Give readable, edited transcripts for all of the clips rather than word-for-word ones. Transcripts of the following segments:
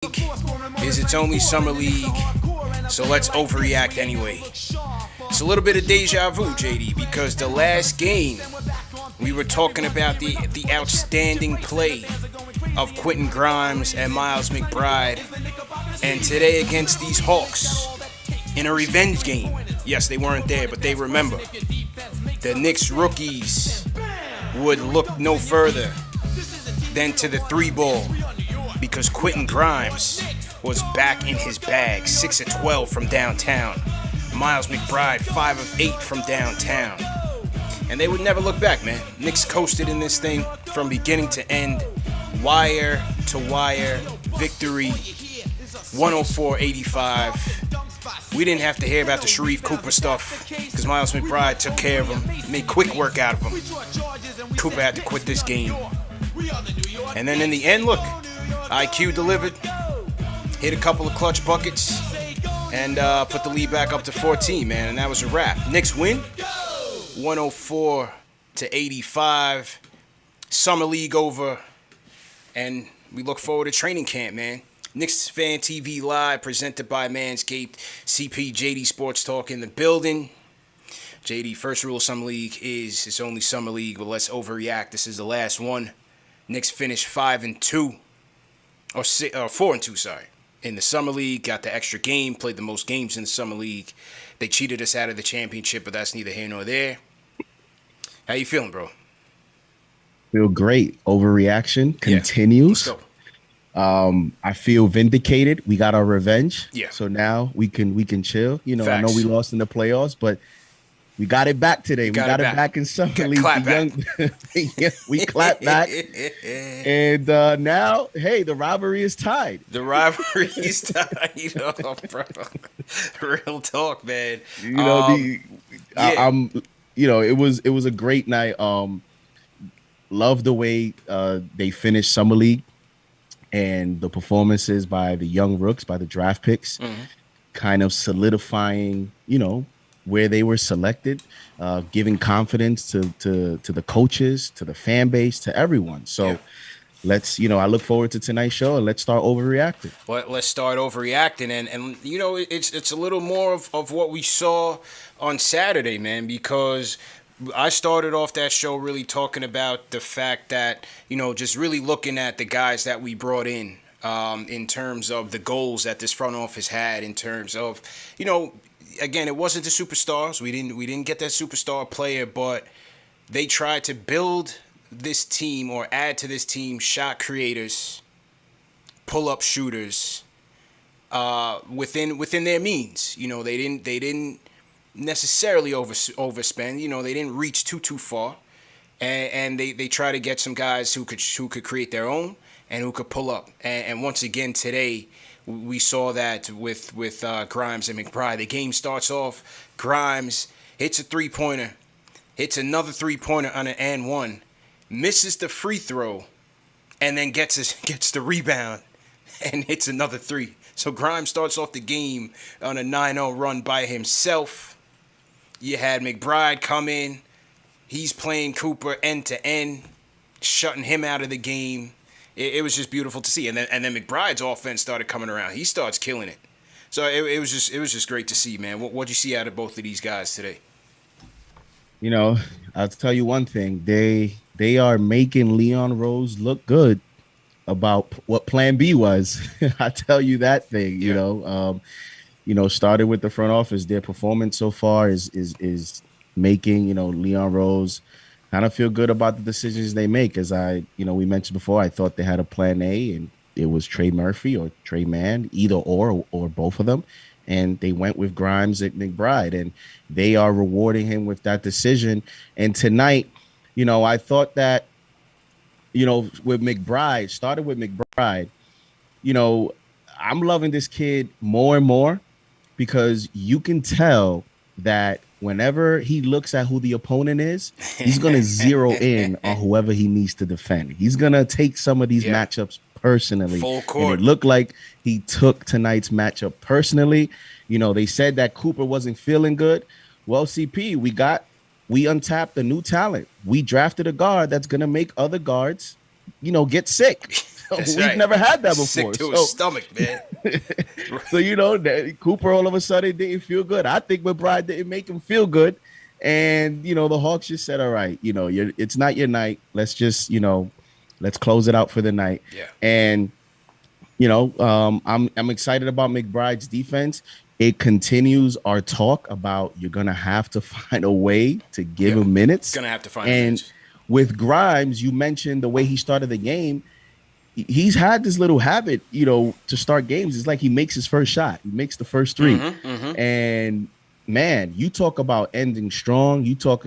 is it's only summer league, so let's overreact anyway. It's a little bit of deja vu, JD, because the last game we were talking about the outstanding play of Quentin Grimes and Miles McBride, and today against these Hawks in a revenge game. Yes, they weren't there, but they remember. The Knicks rookies would look no further than to the three ball because Quentin Grimes was back in his bag, 6 of 12 from downtown. Miles McBride, 5 of 8 from downtown. And they would never look back, man. Knicks coasted in this thing from beginning to end, wire to wire, victory, 104-85. We didn't have to hear about the Sharif Cooper stuff because Miles McBride took care of him, made quick work out of him. Cooper had to quit this game. And then in the end, look, IQ delivered, hit a couple of clutch buckets, and put the lead back up to 14, man, and that was a wrap. Knicks win, 104-85. Summer league over, and we look forward to training camp, man. KnicksFanTV Live, presented by Manscaped. CP JD Sports Talk in the building. JD, first rule of Summer League is it's only Summer League, but let's overreact. This is the last one. Knicks finished 5-2, or 4-2, sorry. In the Summer League, got the extra game, played the most games in the Summer League. They cheated us out of the championship, but that's neither here nor there. How you feeling, bro? Feel great. Overreaction continues. Let's go. I feel vindicated. We got our revenge. Yeah. So now we can chill. You know, Facts. I know we lost in the playoffs, but we got it back today. We got it back in Summer League. We clapped back. And now, hey, the rivalry is tied. The rivalry is tied. Oh, bro. Real talk, man. You know, it was a great night. Love the way they finished Summer League and the performances by the young rooks, by the draft picks, kind of solidifying, where they were selected, giving confidence to the coaches, to the fan base, to everyone. So let's, I look forward to tonight's show, and let's start overreacting. Well, let's start overreacting. And it's a little more of what we saw on Saturday, man, because I started off that show really talking about the fact that, just really looking at the guys that we brought in terms of the goals that this front office had, in terms of, again, it wasn't the superstars. We didn't get that superstar player, but they tried to build this team or add to this team shot creators, pull-up shooters, within their means. They didn't necessarily overspend. They didn't reach too far, and they try to get some guys who could create their own and who could pull up. And once again today, we saw that with Grimes and McBride. The game starts off, Grimes hits a three-pointer, hits another three-pointer on an and one, misses the free throw, and then gets the rebound and hits another three. So Grimes starts off the game on a 9-0 run by himself. You had McBride come in. He's playing Cooper end to end, shutting him out of the game. It was just beautiful to see. And then McBride's offense started coming around. He starts killing it. So it was just great to see, man. What'd you see out of both of these guys today? I'll tell you one thing. They are making Leon Rose look good about what Plan B was. I tell you that thing. Started with the front office. Their performance so far is making Leon Rose kind of feel good about the decisions they make. As we mentioned before, I thought they had a plan A, and it was Trey Murphy or Trey Mann, either or both of them. And they went with Grimes at McBride, and they are rewarding him with that decision. And tonight, I thought that, with McBride, started with McBride, I'm loving this kid more and more because you can tell that whenever he looks at who the opponent is, he's going to zero in on whoever he needs to defend. He's going to take some of these matchups personally. Full court. And it looked like he took tonight's matchup personally. They said that Cooper wasn't feeling good. Well, CP, we untapped a new talent. We drafted a guard that's going to make other guards, get sick. That's We've right. never had that Sick before. to his stomach, man. So Cooper all of a sudden didn't feel good. I think McBride didn't make him feel good, and the Hawks just said, "All right, it's not your night. Let's just let's close it out for the night." Yeah. And I'm excited about McBride's defense. It continues our talk about you're gonna have to find a way to give Yeah. him minutes, Gonna have to find him and minutes. with Grimes, you mentioned the way he started the game. He's had this little habit, to start games. It's like he makes his first shot. He makes the first three. And man, you talk about ending strong. You talk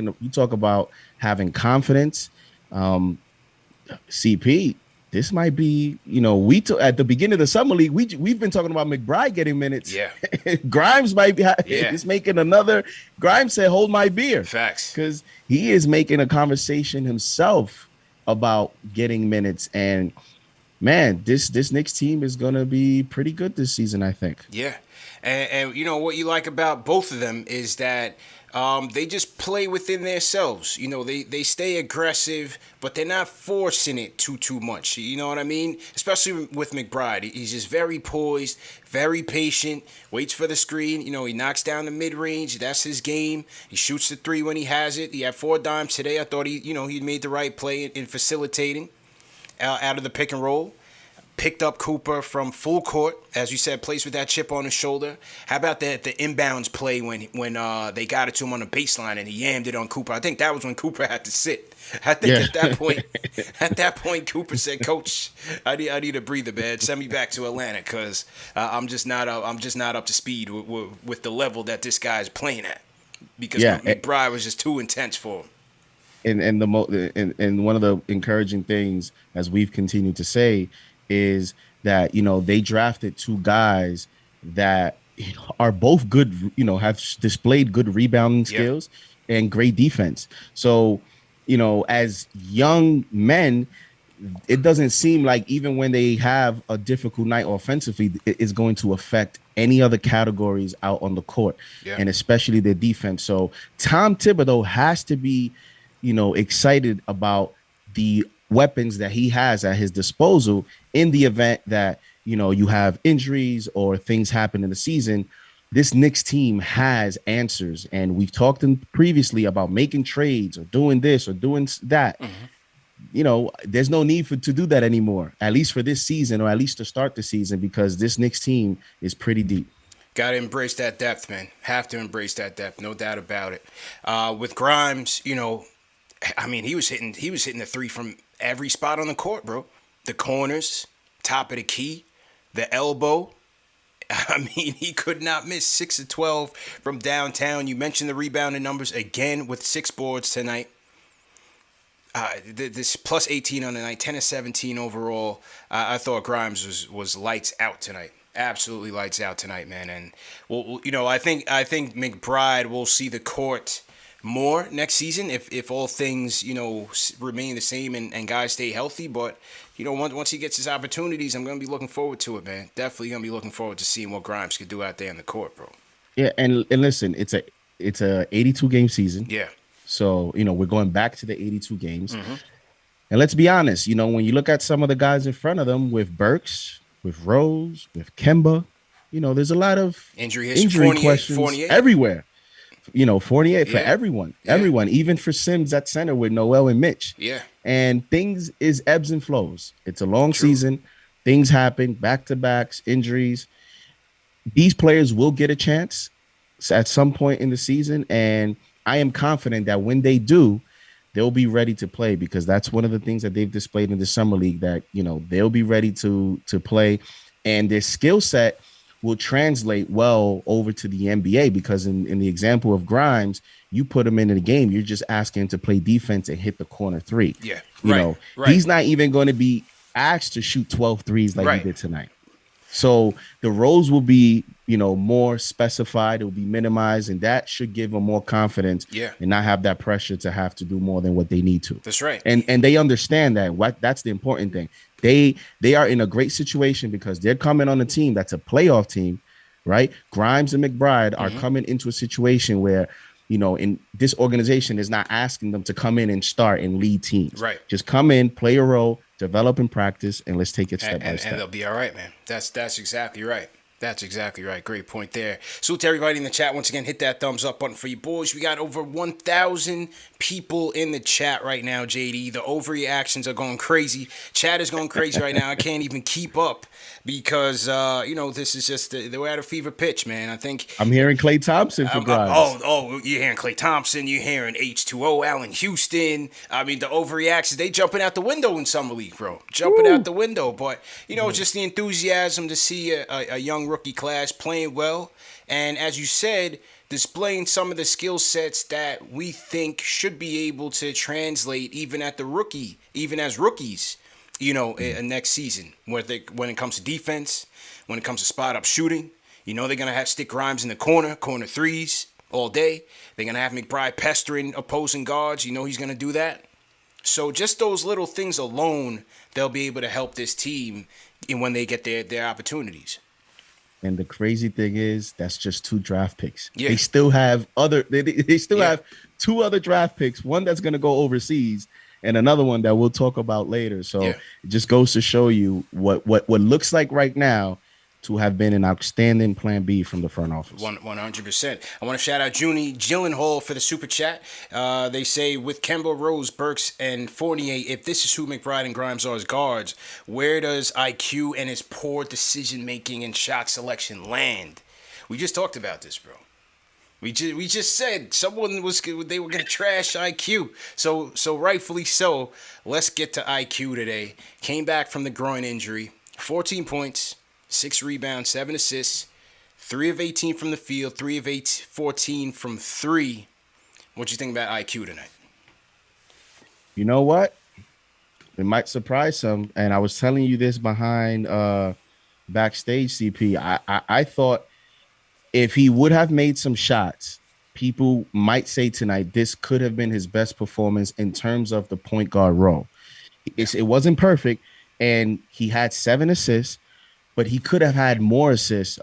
about having confidence. CP, this might be, at the beginning of the summer league, we've been talking about McBride getting minutes. Yeah. Grimes might be is making another. Grimes said, "Hold my beer." Facts. Because he is making a conversation himself about getting minutes. And man, this Knicks team is gonna be pretty good this season, I think. Yeah, and what you like about both of them is that they just play within themselves. They stay aggressive, but they're not forcing it too much. You know what I mean? Especially with McBride, he's just very poised, very patient. Waits for the screen. He knocks down the mid range. That's his game. He shoots the three when he has it. He had 4 dimes today. I thought he made the right play in facilitating out of the pick and roll. Picked up Cooper from full court, as you said, plays with that chip on his shoulder. How about the inbounds play when they got it to him on the baseline and he yammed it on Cooper? I think that was when Cooper had to sit. I think at that point, Cooper said, "Coach, I need a breather, man. Send me back to Atlanta because I'm just not up to speed with the level that this guy's playing at because McBride was just too intense for him." And one of the encouraging things, as we've continued to say, is that they drafted 2 guys that are both good, have displayed good rebounding skills and great defense. So as young men, it doesn't seem like even when they have a difficult night offensively, it is going to affect any other categories out on the court, and especially their defense. So Tom Thibodeau has to be excited about the weapons that he has at his disposal in the event that you have injuries or things happen in the season. This Knicks team has answers, and we've talked previously about making trades or doing this or doing that. There's no need to do that anymore, at least for this season, or at least to start the season, because this Knicks team is pretty deep. Got to embrace that depth, man. Have to embrace that depth, no doubt about it. With Grimes, he was hitting the three from every spot on the court, bro. The corners, top of the key, the elbow. He could not miss. 6 of 12 from downtown. You mentioned the rebounding numbers again with 6 boards tonight. This plus 18 on the night, 10 of 17 overall. I thought Grimes was lights out tonight. Absolutely lights out tonight, man. And I think McBride will see the court more next season if all things remain the same and guys stay healthy. But once he gets his opportunities, I'm gonna be looking forward to it, man. Definitely gonna be looking forward to seeing what Grimes could do out there in the court, bro. Yeah, and listen, it's a 82 game season. Yeah. So we're going back to the 82 games, and let's be honest. When you look at some of the guys in front of them, with Burks, with Rose, with Kemba, there's a lot of injury questions Fournier. Everywhere. Fournier for everyone, even for Sims at center with Noel and Mitch. Yeah. And things is ebbs and flows. It's a long season. Things happen, back-to-backs, injuries. These players will get a chance at some point in the season, and I am confident that when they do, they'll be ready to play, because that's one of the things that they've displayed in the summer league, that they'll be ready to play, and their skill set will translate well over to the NBA, because in the example of Grimes, you put him into the game, you're just asking him to play defense and hit the corner three. Yeah. Right. He's not even going to be asked to shoot 12 threes like he did tonight. So the roles will be, more specified. It will be minimized, and that should give them more confidence and not have that pressure to have to do more than what they need to. That's right. And they understand that. That's the important thing. They are in a great situation because they're coming on a team that's a playoff team, right? Grimes and McBride are coming into a situation where, in this organization is not asking them to come in and start and lead teams. Right. Just come in, play a role, develop in practice, and let's take it step by And step. they'll be all right, man. That's exactly right. That's exactly right. Great point there. Salute to everybody in the chat. Once again, hit that thumbs up button for you boys. We got over 1,000 people in the chat right now, JD. The overreactions are going crazy. Chat is going crazy right now. I can't even keep up because, this is just, we're at a fever pitch, man. I think. I'm hearing Klay Thompson for Grimes. You're hearing Klay Thompson. You're hearing H2O, Allen Houston. I mean, the overreactions, they jumping out the window in Summer League, bro. Jumping out the window. But, just the enthusiasm to see a young rookie class playing well. And as you said, displaying some of the skill sets that we think should be able to translate even as rookies, next season. When it comes to defense, when it comes to spot up shooting, they're going to have stick Grimes in the corner threes all day. They're going to have McBride pestering opposing guards. He's going to do that. So just those little things alone, they'll be able to help this team when they get their opportunities. And the crazy thing is, that's just 2 draft picks. Yeah. They still have have 2 other draft picks, one that's going to go overseas and another one that we'll talk about later. So it just goes to show you what looks like right now to have been an outstanding plan B from the front office. 100%. I want to shout out Junie Gyllenhaal for the super chat. They say, with Kemba, Rose, Burks, and Fournier, if this is who McBride and Grimes are as guards, where does IQ and his poor decision-making and shot selection land? We just talked about this, bro. We just said they were gonna trash IQ. So rightfully so. Let's get to IQ today. Came back from the groin injury. 14 points, 6 rebounds, 7 assists, 3 of 18 from the field, 3 of 14 from 3. What you think about IQ tonight? You know what? It might surprise some. And I was telling you this behind backstage, CP. I thought if he would have made some shots, people might say tonight this could have been his best performance in terms of the point guard role. It wasn't perfect, and he had 7 assists, but he could have had more assists.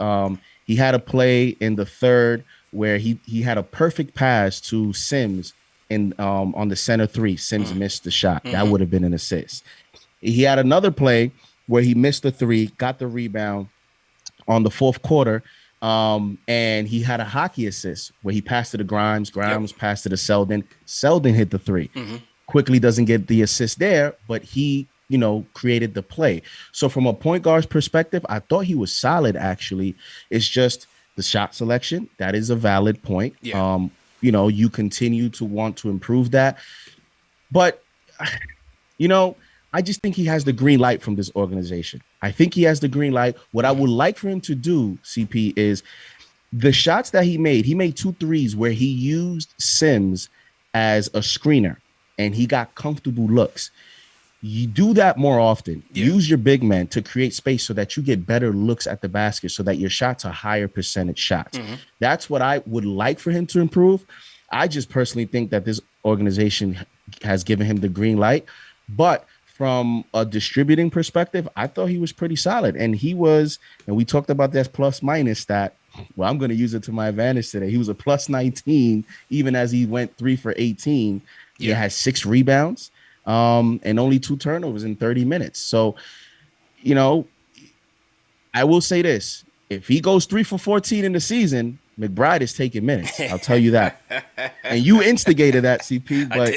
He had a play in the third where he had a perfect pass to Sims on the center 3. Sims missed the shot. That would have been an assist. He had another play where he missed the 3, got the rebound on the fourth quarter, and he had a hockey assist where he passed it to Grimes. Grimes passed it to Selden. Selden hit the 3. Quickly doesn't get the assist there, but he created the play. So from a point guard's perspective, I thought he was solid, actually. It's just the shot selection. That is a valid point. Yeah. You continue to want to improve that. But, I just think he has the green light from this organization. I think he has the green light. What I would like for him to do, CP, is the shots that he made 2 threes where he used Sims as a screener and he got comfortable looks. You do that more often. Yeah. Use your big man to create space so that you get better looks at the basket so that your shots are higher percentage shots. That's what I would like for him to improve. I just personally think that this organization has given him the green light. But from a distributing perspective, I thought he was pretty solid. And we talked about that plus minus stat. Well, I'm going to use it to my advantage today. He was a plus 19, even as he went 3 for 18. He had 6 rebounds. And only 2 turnovers in 30 minutes. So, I will say this. If he goes 3 for 14 in the season, McBride is taking minutes. I'll tell you that. And you instigated that, CP, but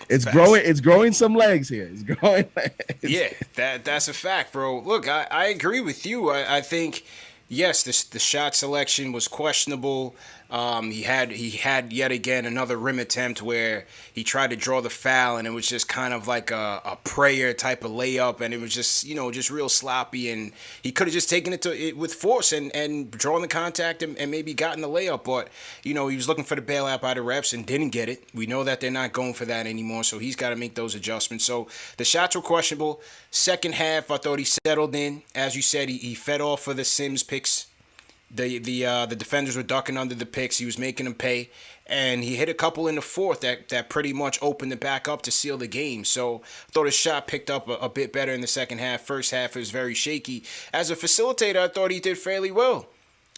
it's growing some legs here. It's growing legs. Yeah, that's a fact, bro. Look, I agree with you. I think, yes, the shot selection was questionable. He had yet again another rim attempt where he tried to draw the foul and it was just kind of like a prayer type of layup, and it was just just real sloppy, and he could have just taken it with force and drawn the contact and maybe gotten the layup, but he was looking for the bailout by the refs and didn't get it. We know that they're not going for that anymore, so he's got to make those adjustments. So the shots were questionable. Second half, I thought he settled in. As you said, he fed off for the Sims picks. The defenders were ducking under the picks. He was making them pay, and he hit a couple in the fourth that pretty much opened it back up to seal the game. So I thought his shot picked up a bit better in the second half. First half it was very shaky. As a facilitator, I thought he did fairly well.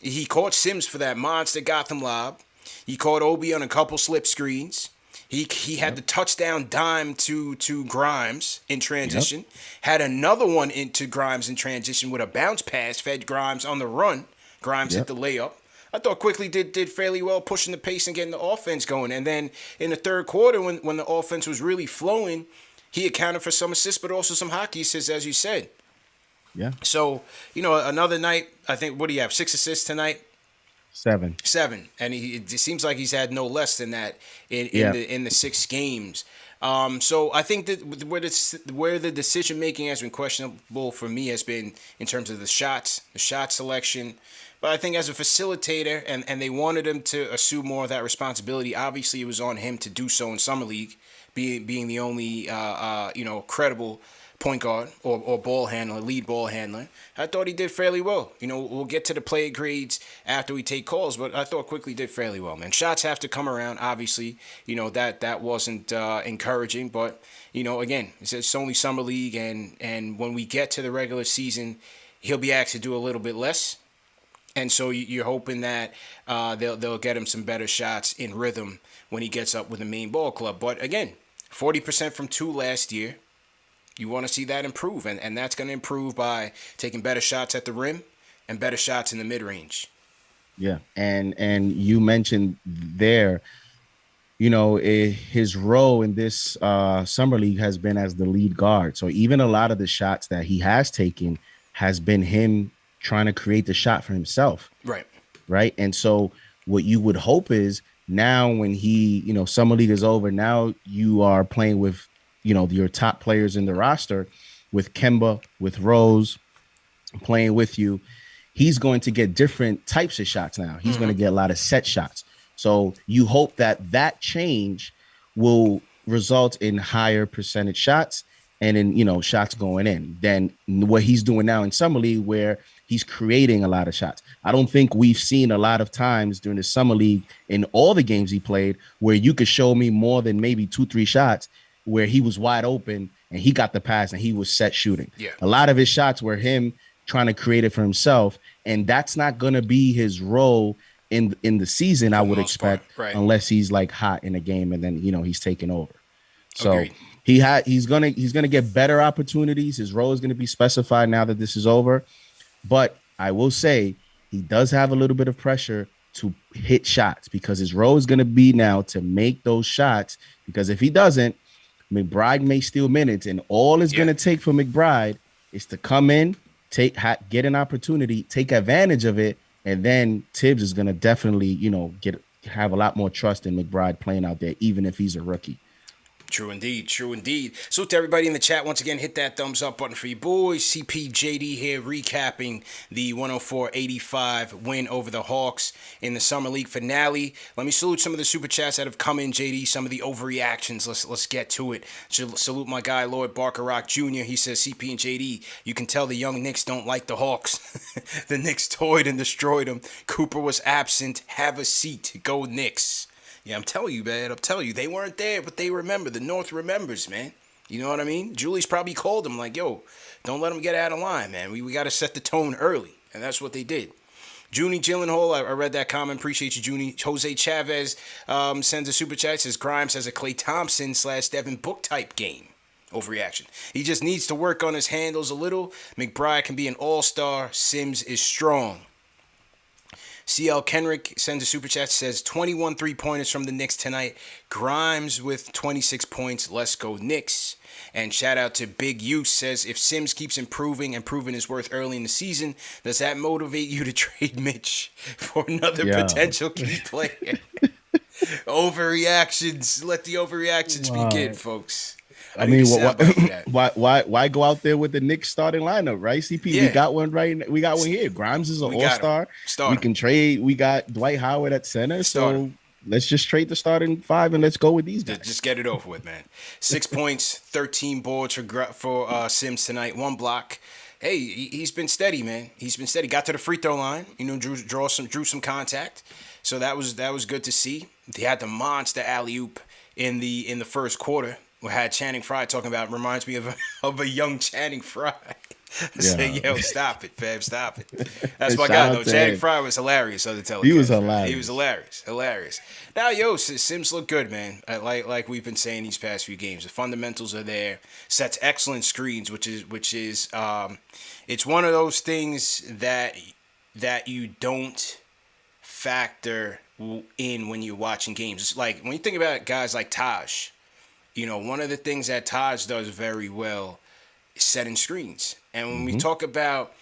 He caught Sims for that monster Gotham lob. He caught Obi on a couple slip screens. He had the touchdown dime to Grimes in Yep. transition. Had another one into Grimes in transition with a bounce pass, fed Grimes on the run. Grimes hit Yep. the layup. I thought Quickly did fairly well pushing the pace and getting the offense going. And then in the third quarter, when the offense was really flowing, he accounted for some assists, but also some hockey assists, as you said. Yeah. So, another night, I think, what do you have, 6 assists tonight? 7. 7, and it seems like he's had no less than that Yeah. in the 6 games. So I think that where the decision making has been questionable for me has been in terms of the shot selection. But I think as a facilitator, and they wanted him to assume more of that responsibility. Obviously, it was on him to do so in summer league, being the only credible point guard or ball handler, lead ball handler. I thought he did fairly well. We'll get to the play grades after we take calls, but I thought Quickly did fairly well, man. Shots have to come around, obviously. That wasn't encouraging, but, again, it's only summer league, and when we get to the regular season, he'll be asked to do a little bit less. And so you're hoping that they'll get him some better shots in rhythm when he gets up with the main ball club. But again, 40% from 2 last year. You want to see that improve, and that's going to improve by taking better shots at the rim and better shots in the mid-range. Yeah. And you mentioned there, his role in this summer league has been as the lead guard. So even a lot of the shots that he has taken has been him trying to create the shot for himself. Right. Right. And so what you would hope is now when summer league is over, now you are playing with, your top players in the roster, with Kemba, with Rose playing with you. He's going to get different types of shots now. He's going to get a lot of set shots. So you hope that change will result in higher percentage shots and in, shots going in than what he's doing now in summer league, where he's creating a lot of shots. I don't think we've seen a lot of times during the summer league in all the games he played where you could show me more than maybe 2-3 shots where he was wide open and he got the pass and he was set shooting. Yeah. A lot of his shots were him trying to create it for himself, and that's not going to be his role in the season, I would expect, right, unless he's like hot in a game and then he's taking over. So Agreed. he's gonna get better opportunities. His role is going to be specified now that this is over. But I will say he does have a little bit of pressure to hit shots because his role is going to be now to make those shots, because if he doesn't, McBride may steal minutes, and all it's going to take for McBride is to come in, get an opportunity, take advantage of it, and then Tibbs is going to definitely, have a lot more trust in McBride playing out there, even if he's a rookie. True indeed. True indeed. So to everybody in the chat, once again, hit that thumbs up button for you boys. CPJD here recapping the 104-85 win over the Hawks in the Summer League finale. Let me salute some of the super chats that have come in, JD, some of the overreactions. Let's get to it. Salute my guy, Lord Barker Rock Jr. He says, CP and JD, you can tell the young Knicks don't like the Hawks. The Knicks toyed and destroyed them. Cooper was absent. Have a seat. Go Knicks. Yeah, I'm telling you, man. I'm telling you, they weren't there, but they remember. The North remembers, man. You know what I mean? Julie's probably called them like, yo, don't let them get out of line, man. We got to set the tone early, and that's what they did. Junie Gyllenhaal, I read that comment. Appreciate you, Junie. Jose Chavez sends a super chat. Says Grimes has a Klay Thompson / Devin Book type game. Overreaction. He just needs to work on his handles a little. McBride can be an all-star. Sims is strong. CL Kenrick sends a super chat, says 21 3-pointers from the Knicks tonight. Grimes with 26 points. Let's go Knicks. And shout out to Big Use, says if Sims keeps improving and proving his worth early in the season, does that motivate you to trade Mitch for another potential key player? Overreactions. Let the overreactions begin, folks. I mean, why go out there with the Knicks starting lineup, right? CP, we got one right. We got one here. Grimes is an all-star. We can trade. We got Dwight Howard at center. So let's just trade the starting 5 and let's go with these guys. Just get it over with, man. 6 points, 13 boards for Sims tonight. 1 block. Hey, he's been steady, man. He's been steady. Got to the free throw line. Drew some contact. So that was good to see. He had the monster alley-oop in the first quarter. We had Channing Frye talking about, reminds me of a young Channing Frye. I say, Yeah. yo, stop it, fam, stop it. That's my Shout guy, out though. to Channing him. Frye was hilarious on the He was telecast, man. He was hilarious. hilarious, hilarious. Now, yo, Sims look good, man. Like we've been saying these past few games, the fundamentals are there. Sets excellent screens, which is it's one of those things that you don't factor in when you're watching games. It's like when you think about guys like Taj. One of the things that Taj does very well is setting screens. And when we Hmm. talk about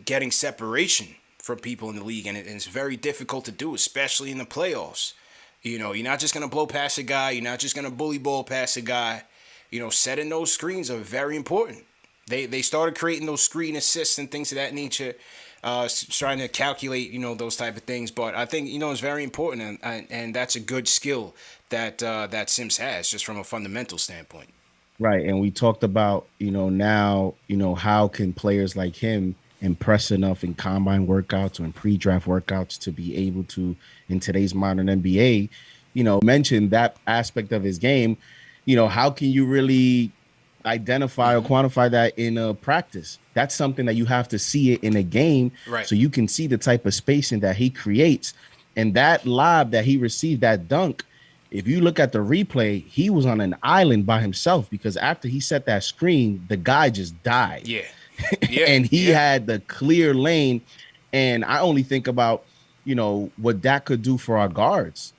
getting separation from people in the league, and it's very difficult to do, especially in the playoffs. You're not just gonna blow past a guy. You're not just gonna bully ball past a guy. Setting those screens are very important. They started creating those screen assists and things of that nature, trying to calculate those type of things. But I think it's very important, and that's a good skill that Sims has just from a fundamental standpoint. Right. And we talked about, now, how can players like him impress enough in combine workouts or in pre-draft workouts to be able to, in today's modern NBA, mention that aspect of his game. How can you really identify or Hmm. quantify that in a practice? That's something that you have to see it in a game Right. so you can see the type of spacing that he creates. And that lob that he received, that dunk, if you look at the replay, he was on an island by himself because after he set that screen, the guy just died. Yeah. Yeah. And he Yeah. had the clear lane. And I only think about, what that could do for our guards,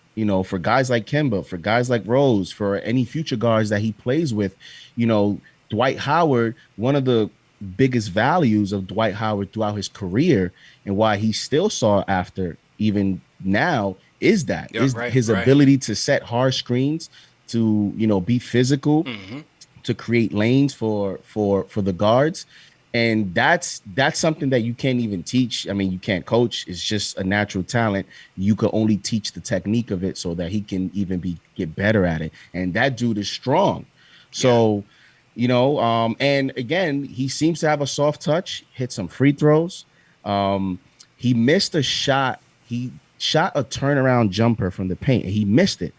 for guys like Kemba, for guys like Rose, for any future guards that he plays with. Dwight Howard, one of the biggest values of Dwight Howard throughout his career and why he still sought after even now is that Yeah. is Right. his Right. ability to set hard screens, to be physical, Hmm. to create lanes for the guards. And that's something that you can't even teach. I mean, you can't coach. It's just a natural talent. You can only teach the technique of it so that he can even get better at it. And that dude is strong. Yeah. So, and again, he seems to have a soft touch, hit some free throws. He missed a shot. He shot a turnaround jumper from the paint and he missed it.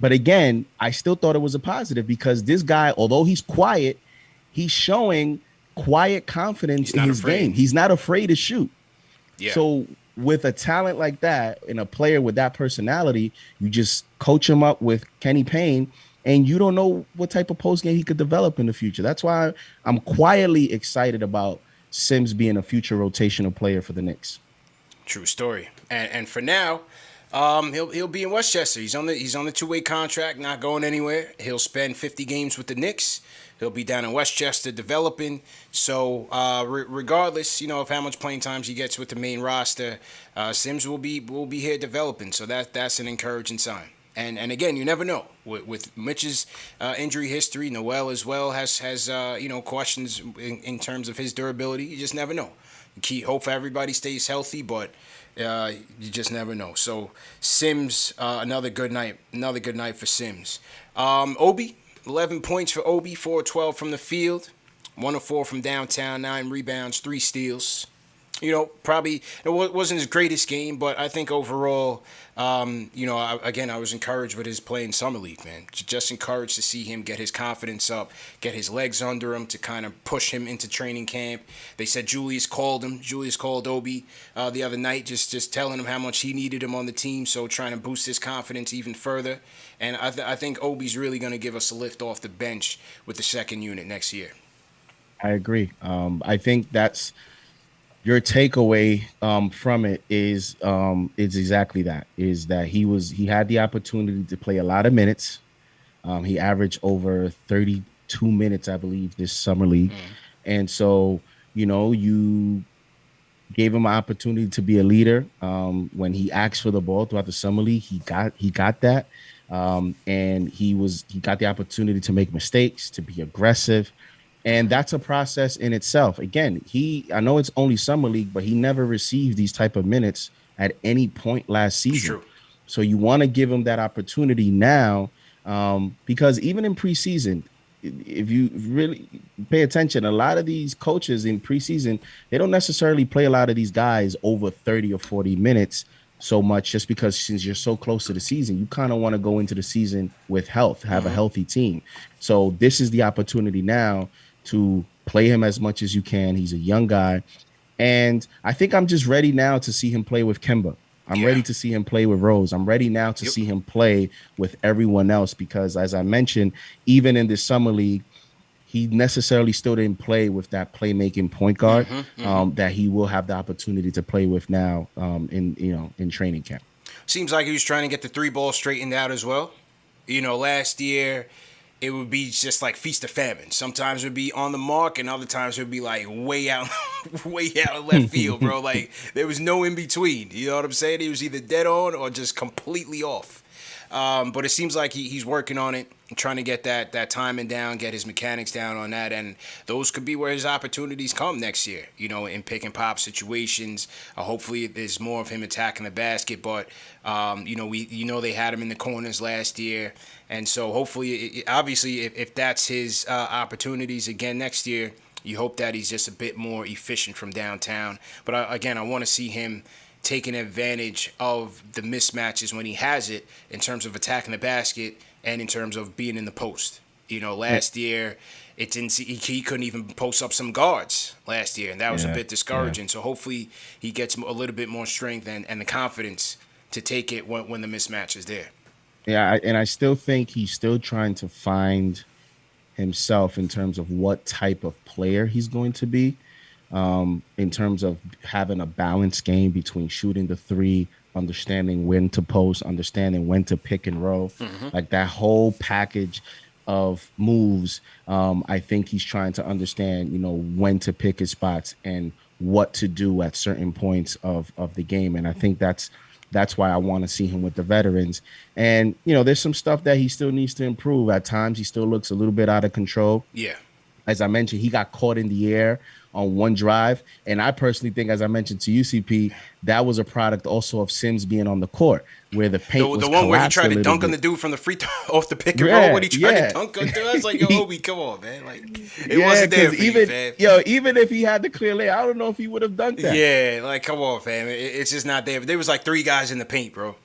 But again, I still thought it was a positive because this guy, although he's quiet, he's showing quiet confidence He's in not his afraid. game. He's not afraid to shoot. Yeah. So with a talent like that and a player with that personality, you just coach him up with Kenny Payne, and you don't know what type of post game he could develop in the future. That's why I'm quietly excited about Sims being a future rotational player for the Knicks. True story. And for now, he'll be in Westchester. He's on the 2-way contract, not going anywhere. He'll spend 50 games with the Knicks. He'll be down in Westchester developing. So regardless, of how much playing times he gets with the main roster, Sims will be here developing. So that's an encouraging sign. And again, you never know with Mitch's injury history. Noel as well has questions in terms of his durability. You just never know. Hope for everybody stays healthy, but you just never know. So Sims, another good night for Sims. Obi, 11 points for Obi, 4-12 from the field, 1 of 4 from downtown, 9 rebounds, 3 steals. Probably it wasn't his greatest game, but I think overall, I was encouraged with his play in summer league, man. Just encouraged to see him get his confidence up, get his legs under him to kind of push him into training camp. They said Julius called Obi the other night, just telling him how much he needed him on the team, so trying to boost his confidence even further. And I think Obi's really going to give us a lift off the bench with the second unit next year. I agree. I think that's your takeaway from it is exactly that, is that he had the opportunity to play a lot of minutes. He averaged over 32 minutes, I believe, this summer league. And so, you gave him an opportunity to be a leader. When he asked for the ball throughout the summer league, he got that. And he got the opportunity to make mistakes, to be aggressive. And that's a process in itself. Again, I know it's only summer league, but he never received these type of minutes at any point last season. True. So you want to give him that opportunity now, because even in preseason, if you really pay attention, a lot of these coaches in preseason, they don't necessarily play a lot of these guys over 30 or 40 minutes so much, just because since you're so close to the season, you kind of want to go into the season with health, have a healthy team. So this is the opportunity now to Play him as much as you can. He's a young guy. And I think I'm just ready now to see him play with Kemba. I'm Yeah. ready to see him play with Rose. I'm ready now to Yep. see him play with everyone else because, as I mentioned, even in this summer league, he necessarily still didn't play with that playmaking point guard that he will have the opportunity to play with now in training camp. Seems like he was trying to get the three ball straightened out as well. Last year it would be just like feast or famine. Sometimes it would be on the mark, and other times it would be like way out, way out left field, bro. Like there was no in between. You know what I'm saying? He was either dead on or just completely off. But it seems like he's working on it, trying to get that timing down, get his mechanics down on that, and those could be where his opportunities come next year. In pick and pop situations. Hopefully, there's more of him attacking the basket. But they had him in the corners last year, and so hopefully, obviously, if that's his opportunities again next year, you hope that he's just a bit more efficient from downtown. But I want to see him taking advantage of the mismatches when he has it in terms of attacking the basket and in terms of being in the post. Last year it didn't see he couldn't even post up some guards last year, and that was a bit discouraging. So hopefully he gets a little bit more strength and the confidence to take it when the mismatch is there. Yeah, and I still think he's still trying to find himself in terms of what type of player he's going to be. In terms of having a balanced game between shooting the three, understanding when to post, understanding when to pick and roll, like that whole package of moves. I think he's trying to understand, when to pick his spots and what to do at certain points of the game. And I think that's why I want to see him with the veterans. And, there's some stuff that he still needs to improve. At times, he still looks a little bit out of control. Yeah. As I mentioned, he got caught in the air on one drive. And I personally think, as I mentioned to UCP, that was a product also of Sims being on the court, where the paint was the one where he tried to dunk bit. on the dude from the free throw off the pick and roll when he tried to dunk on the dude. I was like, yo, Obi, come on, man. Like, it wasn't there for even, you, fam. Even if he had the clear lay, I don't know if he would have dunked that. Yeah, like, come on, fam. It's just not there. There was like three guys in the paint, bro.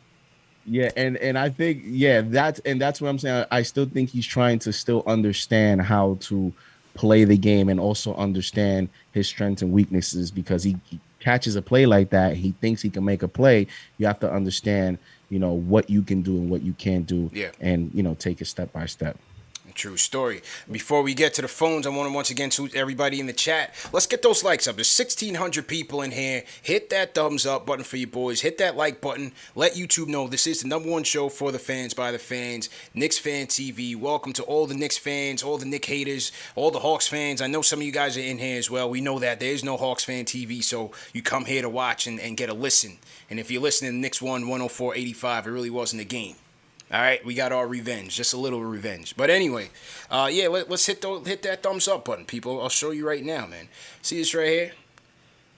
Yeah, and I think, that's what I'm saying. I still think he's trying to still understand how to play the game and also understand his strengths and weaknesses, because he catches a play like that. He thinks he can make a play. You have to understand, what you can do and what you can't do. Yeah. And, take it step by step. True story. Before we get to the phones, I want to once again salute everybody in the chat. Let's get those likes up. There's 1,600 people in here. Hit that thumbs up button for you boys. Hit that like button. Let YouTube know this is the #1 show for the fans, by the fans. KnicksFanTV. Welcome to all the Knicks fans, all the Knick haters, all the Hawks fans. I know some of you guys are in here as well. We know that there is no Hawks fan TV, so you come here to watch and get a listen. And if you're listening to Knicks won 104-85, it really wasn't a game. All right, we got our revenge, just a little revenge. But anyway, let's hit that thumbs up button, people. I'll show you right now, man. See this right here?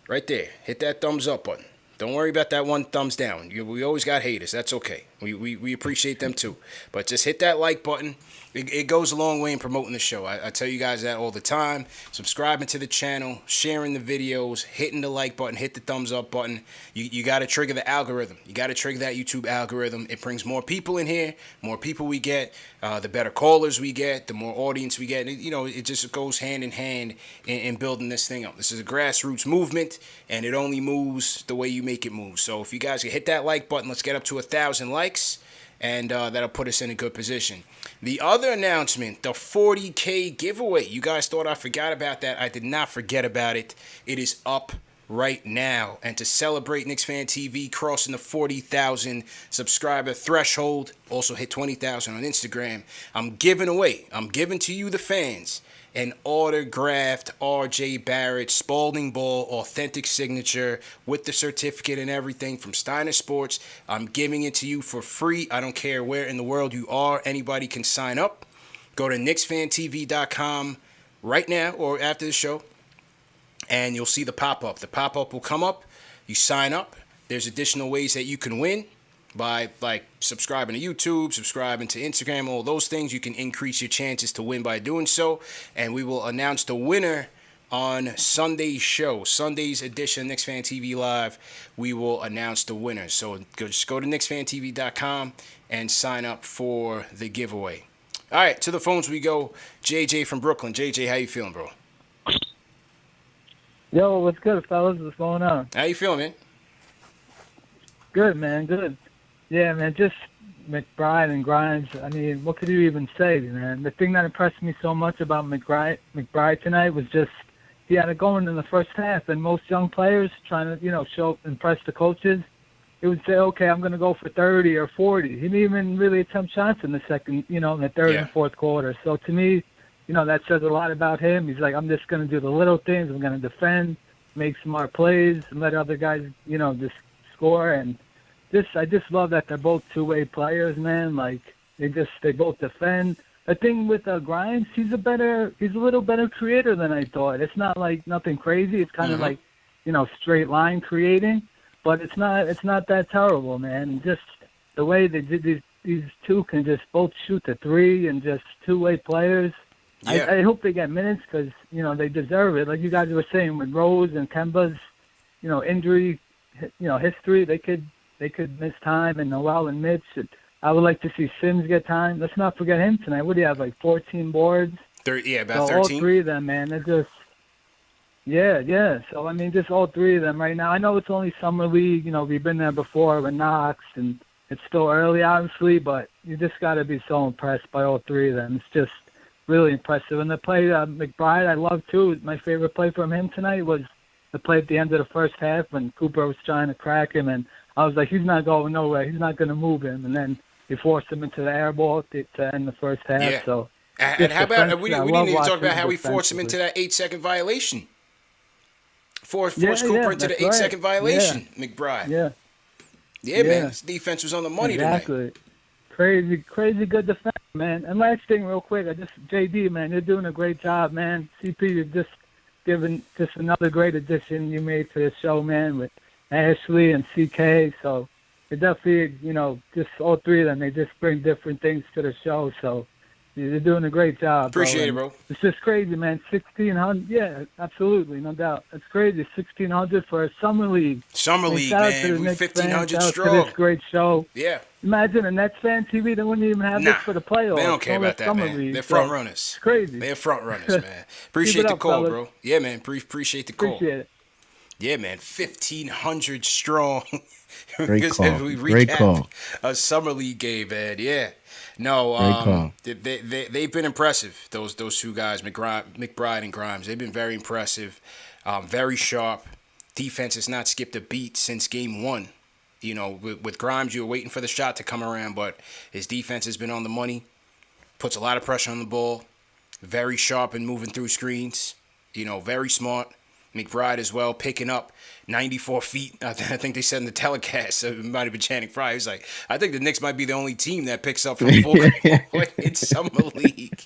Right there. Hit that thumbs up button. Don't worry about that one thumbs down. We always got haters. That's okay. We appreciate them too. But just hit that like button. It goes a long way in promoting the show. I tell you guys that all the time. Subscribing to the channel, sharing the videos, hitting the like button, hit the thumbs up button. You got to trigger the algorithm. You got to trigger that YouTube algorithm. It brings more people in here. More people we get, the better callers we get, the more audience we get. It just goes hand in hand in building this thing up. This is a grassroots movement, and it only moves the way you make it move. So if you guys can hit that like button, let's get up to 1,000 likes. And that'll put us in a good position. The other announcement, the 40K giveaway. You guys thought I forgot about that. I did not forget about it. It is up right now. And to celebrate KnicksFanTV crossing the 40,000 subscriber threshold, also hit 20,000 on Instagram, I'm giving to you, the fans, an autographed R.J. Barrett Spalding Ball authentic signature with the certificate and everything from Steiner Sports. I'm giving it to you for free. I don't care where in the world you are. Anybody can sign up. Go to KnicksFanTV.com right now or after the show, and you'll see the pop-up. The pop-up will come up. You sign up. There's additional ways that you can win. By subscribing to YouTube, subscribing to Instagram, all those things, you can increase your chances to win by doing so. And we will announce the winner on Sunday's show, Sunday's edition of Knicks Fan TV Live. We will announce the winner. So just go to KnicksFanTV.com and sign up for the giveaway. All right, to the phones we go. JJ from Brooklyn. JJ, how you feeling, bro? Yo, what's good, fellas? What's going on? How you feeling, man? Good, man. Good. Yeah, man. Just McBride and Grimes. I mean, what could you even say, man? The thing that impressed me so much about McBride tonight was just he had it going in the first half, and most young players trying to, impress the coaches. He would say, okay, I'm going to go for 30 or 40. He didn't even really attempt shots in the second, in the third and fourth quarter. So to me, that says a lot about him. He's like, I'm just going to do the little things. I'm going to defend, make smart plays, and let other guys, just score. And I just love that they're both two-way players, man. Like they both defend. The thing with Grimes, he's a little better creator than I thought. It's not like nothing crazy. It's kind of like, straight line creating. But it's not that terrible, man. Just the way they did these two can just both shoot the three and just two-way players. Yeah. I hope they get minutes because, they deserve it. Like you guys were saying with Rose and Kemba's, injury, history, they could miss time, and Noel and Mitch. I would like to see Sims get time. Let's not forget him tonight. What do you have, like 14 boards? About so 13. All three of them, man, they're just yeah. So, I mean, just all three of them right now. I know it's only summer league. We've been there before with Knox, and it's still early, obviously, but you just got to be so impressed by all three of them. It's just really impressive. And the play McBride I love, too. My favorite play from him tonight was the play at the end of the first half when Cooper was trying to crack him, and I was like, he's not going nowhere. He's not going to move him. And then he forced him into the air ball to end the first half. Yeah. So, and how about, we didn't even talk about how he forced him into that 8-second violation. Forced Cooper into the 8-second violation, McBride. Yeah, man. His defense was on the money tonight. Crazy good defense, man. And last thing, real quick, JD, man, you're doing a great job, man. CP, you're just giving just another great addition you made to the show, man, with Ashley and CK. So it definitely, just all three of them, they just bring different things to the show. So you're doing a great job. Appreciate it, bro. It's just crazy, man. 1,600. Yeah, absolutely, no doubt. It's crazy. 1,600 for a summer league. Summer league, man. We 1,500 strong. This great show. Yeah. Imagine a KnicksFanTV. They wouldn't even have this for the playoffs. They don't care about that, man. League, They're front runners. It's crazy. They're front runners, man. Appreciate the call, bro. Yeah, man. Appreciate the call. Appreciate it. Yeah, man. 1,500 strong. Great call. Great call. A summer league game, man. Yeah. No, they've been impressive. Those two guys, McBride and Grimes. They've been very impressive. Very sharp. Defense has not skipped a beat since game one. With Grimes, you were waiting for the shot to come around, but his defense has been on the money. Puts a lot of pressure on the ball. Very sharp and moving through screens. Very smart. McBride as well, picking up 94 feet. I think they said in the telecast, so it might have been Channing Frye. He was like, I think the Knicks might be the only team that picks up from full court in summer league.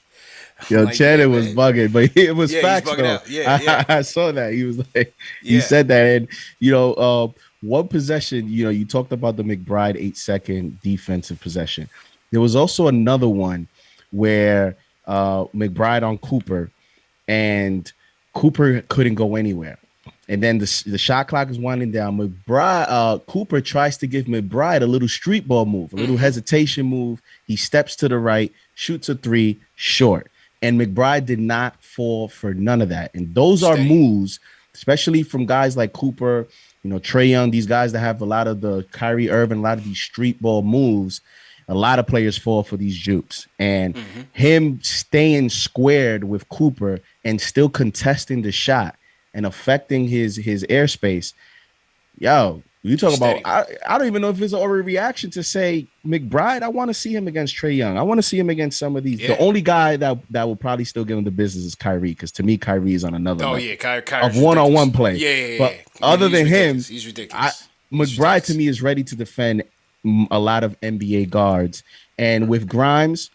Yo, Channing was bugging, but it was facts, though. Out. Yeah. I saw that. He was like, he said that. And, one possession, you talked about the McBride 8-second defensive possession. There was also another one where McBride on Cooper, and Cooper couldn't go anywhere. And then the shot clock is winding down. Cooper tries to give McBride a little street ball move, a little hesitation move. He steps to the right, shoots a three, short. And McBride did not fall for none of that. And those are moves, especially from guys like Cooper, Trae Young, these guys that have a lot of the Kyrie Irving, a lot of these street ball moves. A lot of players fall for these jukes, and him staying squared with Cooper and still contesting the shot and affecting his airspace. Yo, you talk about, I don't even know if it's an overreaction to say McBride. I want to see him against Trae Young. I want to see him against some of these. The only guy that will probably still give him the business is Kyrie, because to me, Kyrie is on another level of one-on-one play. Yeah. But other than him, he's ridiculous. McBride to me is ready to defend a lot of NBA guards. And with Grimes,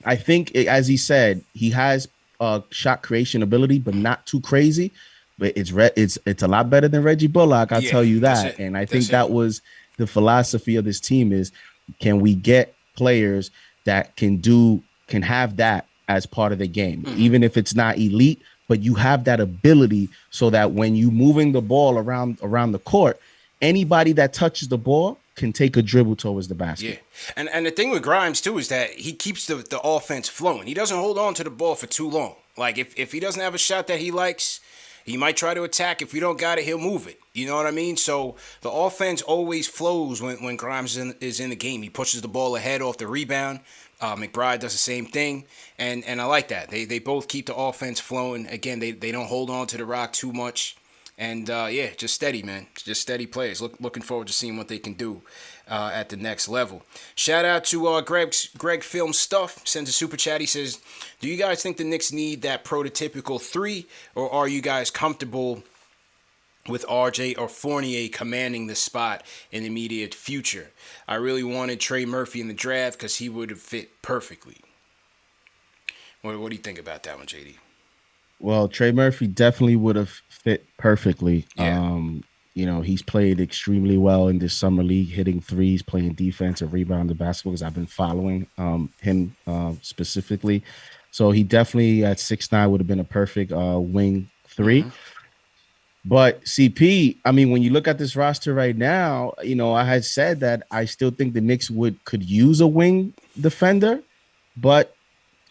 I think, as he said, he has shot creation ability, but not too crazy. But it's a lot better than Reggie Bullock, I'll tell you that. And I think that was the philosophy of this team is, can we get players that can have that as part of the game, even if it's not elite, but you have that ability so that when you moving the ball around the court, anybody that touches the ball can take a dribble towards the basket. Yeah. And the thing with Grimes, too, is that he keeps the offense flowing. He doesn't hold on to the ball for too long. Like, if he doesn't have a shot that he likes, He might try to attack. If we don't got it, he'll move it. You know what I mean? So the offense always flows when Grimes is in the game. He pushes the ball ahead off the rebound. McBride does the same thing, and I like that. They both keep the offense flowing. Again, they don't hold on to the rock too much. And yeah, just steady, man. Just steady plays. Looking forward to seeing what they can do at the next level. Shout out to Greg Film Stuff. Sends a super chat. He says, "Do you guys think the Knicks need that prototypical 3, or are you guys comfortable with RJ or Fournier commanding the spot in the immediate future? I really wanted Trey Murphy in the draft because he would have fit perfectly." What do you think about that one, JD? Well, Trey Murphy definitely would have fit perfectly. Yeah. He's played extremely well in this summer league, hitting threes, playing defense, and rebounding basketball, because I've been following him specifically. So he definitely at 6'9" would have been a perfect wing 3. Mm-hmm. But CP, I mean, when you look at this roster right now, I had said that I still think the Knicks could use a wing defender, but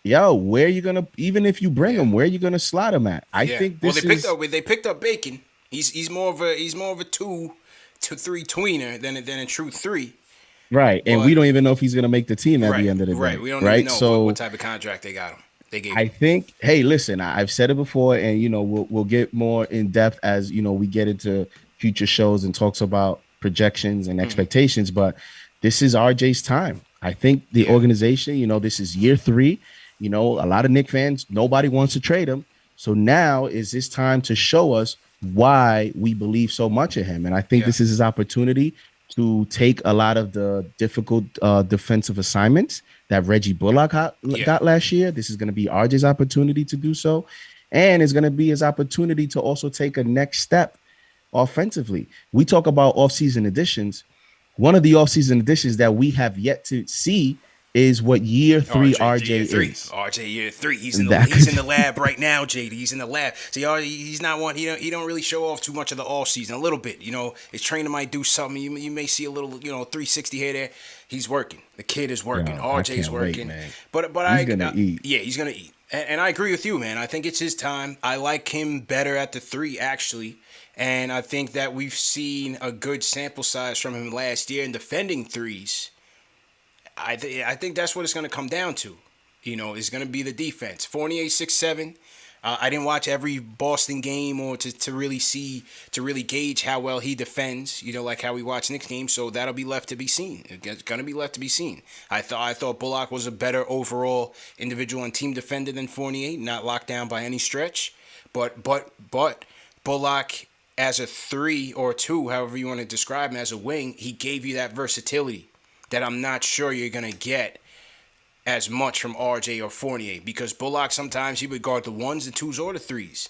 where are you gonna, even if you bring him, where are you gonna slot him at? I think this they picked up Bacon. He's more of a 2 to 3 tweener than a true 3. Right, and we don't even know if he's gonna make the team at the end of the day. Right, we don't even know what type of contract they got him. They gave him. I think, hey, listen, I've said it before, and we'll get more in depth as we get into future shows and talks about projections and expectations. But this is RJ's time. I think the organization, this is year 3. A lot of Knicks fans, nobody wants to trade him. So now is this time to show us why we believe so much in him. And I think this is his opportunity to take a lot of the difficult defensive assignments that Reggie Bullock got last year. This is going to be RJ's opportunity to do so. And it's going to be his opportunity to also take a next step offensively. We talk about offseason additions. One of the offseason additions that we have yet to see is what year 3 RJ is. RJ year 3. He's in the lab right now, JD. He's in the lab. See, he's not one. He don't really show off too much of the off season. A little bit, his trainer might do something. You may see a little, 360 here there. He's working. The kid is working. RJ's working. Wait, but he's gonna eat. Yeah, he's gonna eat. And I agree with you, man. I think it's his time. I like him better at the 3 actually. And I think that we've seen a good sample size from him last year in defending threes. I think that's what it's going to come down to. It's going to be the defense. Fournier 6'7". I didn't watch every Boston game or to really gauge how well he defends. Like how we watch Knicks games. So that'll be left to be seen. It's going to be left to be seen. I thought Bullock was a better overall individual and team defender than Fournier. Not locked down by any stretch, but Bullock as a 3 or 2, however you want to describe him, as a wing, he gave you that versatility that I'm not sure you're going to get as much from RJ or Fournier, because Bullock sometimes he would guard the 1s, the 2s, or the 3s.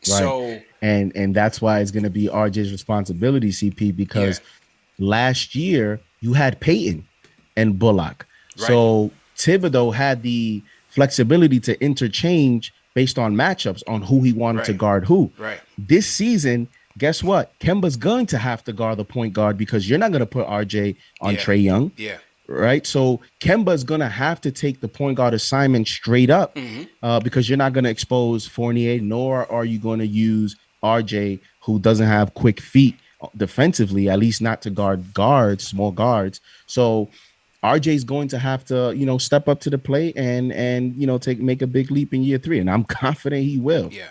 Right. So and that's why it's going to be RJ's responsibility, CP, because last year you had Peyton and Bullock. Right. So Thibodeau had the flexibility to interchange based on matchups on who he wanted to guard who. Right. This season, guess what? Kemba's going to have to guard the point guard because you're not going to put RJ on Trae Young. Yeah. Right. So Kemba's going to have to take the point guard assignment straight up because you're not going to expose Fournier, nor are you going to use RJ, who doesn't have quick feet defensively, at least not to guard small guards. So RJ's going to have to, step up to the plate and make a big leap in year 3. And I'm confident he will. Yeah.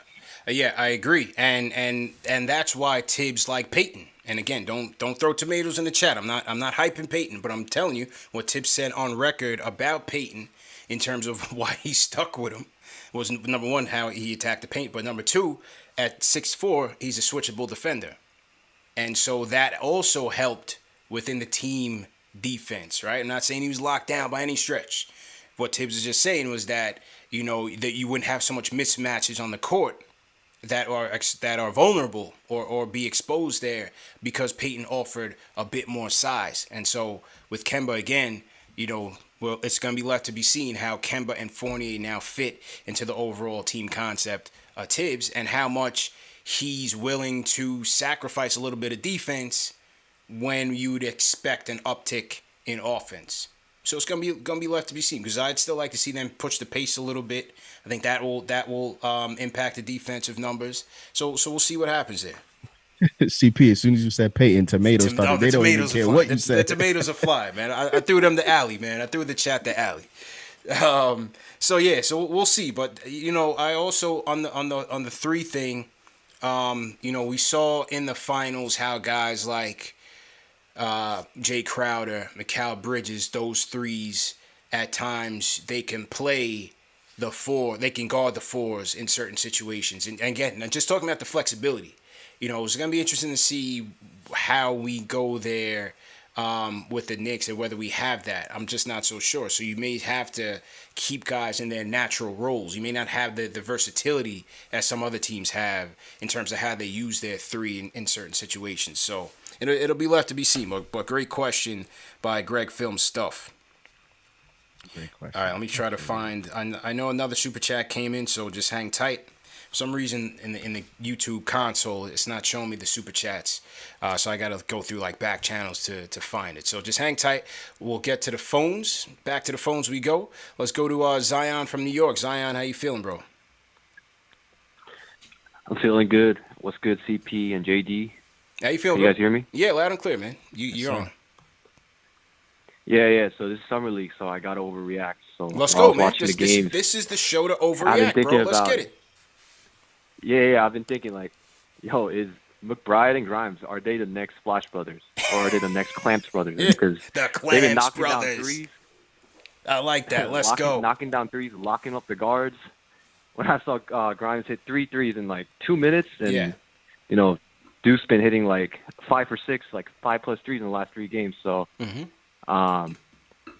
Yeah, I agree. And that's why Tibbs like Peyton. And again, don't throw tomatoes in the chat. I'm not hyping Peyton, but I'm telling you what Tibbs said on record about Peyton in terms of why he stuck with him was, number 1, how he attacked the paint, but number 2, at 6'4", he's a switchable defender. And so that also helped within the team defense, right? I'm not saying he was locked down by any stretch. What Tibbs is just saying was that, that you wouldn't have so much mismatches on the court that are vulnerable or be exposed there because Peyton offered a bit more size. And so with Kemba again, it's going to be left to be seen how Kemba and Fournier now fit into the overall team concept of Tibbs and how much he's willing to sacrifice a little bit of defense when you would expect an uptick in offense. So it's gonna be left to be seen, because I'd still like to see them push the pace a little bit. I think that will impact the defensive numbers. So we'll see what happens there. CP, as soon as you said Peyton, tomatoes Oh, started. the They don't even tomatoes are care flying. what you The said. tomatoes are flying, man. I threw them to Alley, man. I threw the chat to Alley. So yeah, so we'll see. But I also on the three thing. We saw in the finals how guys like Jay Crowder, Mikal Bridges, those threes at times they can play the four. They can guard the fours in certain situations. And again, I'm just talking about the flexibility. It's gonna be interesting to see how we go there with the Knicks and whether we have that. I'm just not so sure. So you may have to keep guys in their natural roles. You may not have the versatility as some other teams have in terms of how they use their three in certain situations. So it'll be left to be seen. But great question by Greg Film Stuff. Great question. All right, let me try to find. I know another super chat came in, so just hang tight. For some reason in the YouTube console, it's not showing me the super chats, so I gotta go through like back channels to find it. So just hang tight. We'll get to the phones. Back to the phones we go. Let's go to Zion from New York. Zion, how you feeling, bro? I'm feeling good. What's good, CP and JD? How you feeling, Can you bro? guys hear me? Yeah, loud and clear, man. You're on. Yeah. So this is Summer League, so I got to overreact. So Let's while I go, was man. watching the games, This is the show to I've been overreact, thinking bro. Let's about- get it. Yeah. I've been thinking like, yo, is McBride and Grimes, are they the next Splash Brothers, or are they the next Clamps Brothers? Because The they've been Clamps knocking Brothers. down threes, I like that. Let's go. knocking down threes, locking up the guards. When I saw Grimes hit 3 threes in like 2 minutes, and Yeah. Deuce been hitting like 5 for 6, like 5+ threes in the last 3 games. So,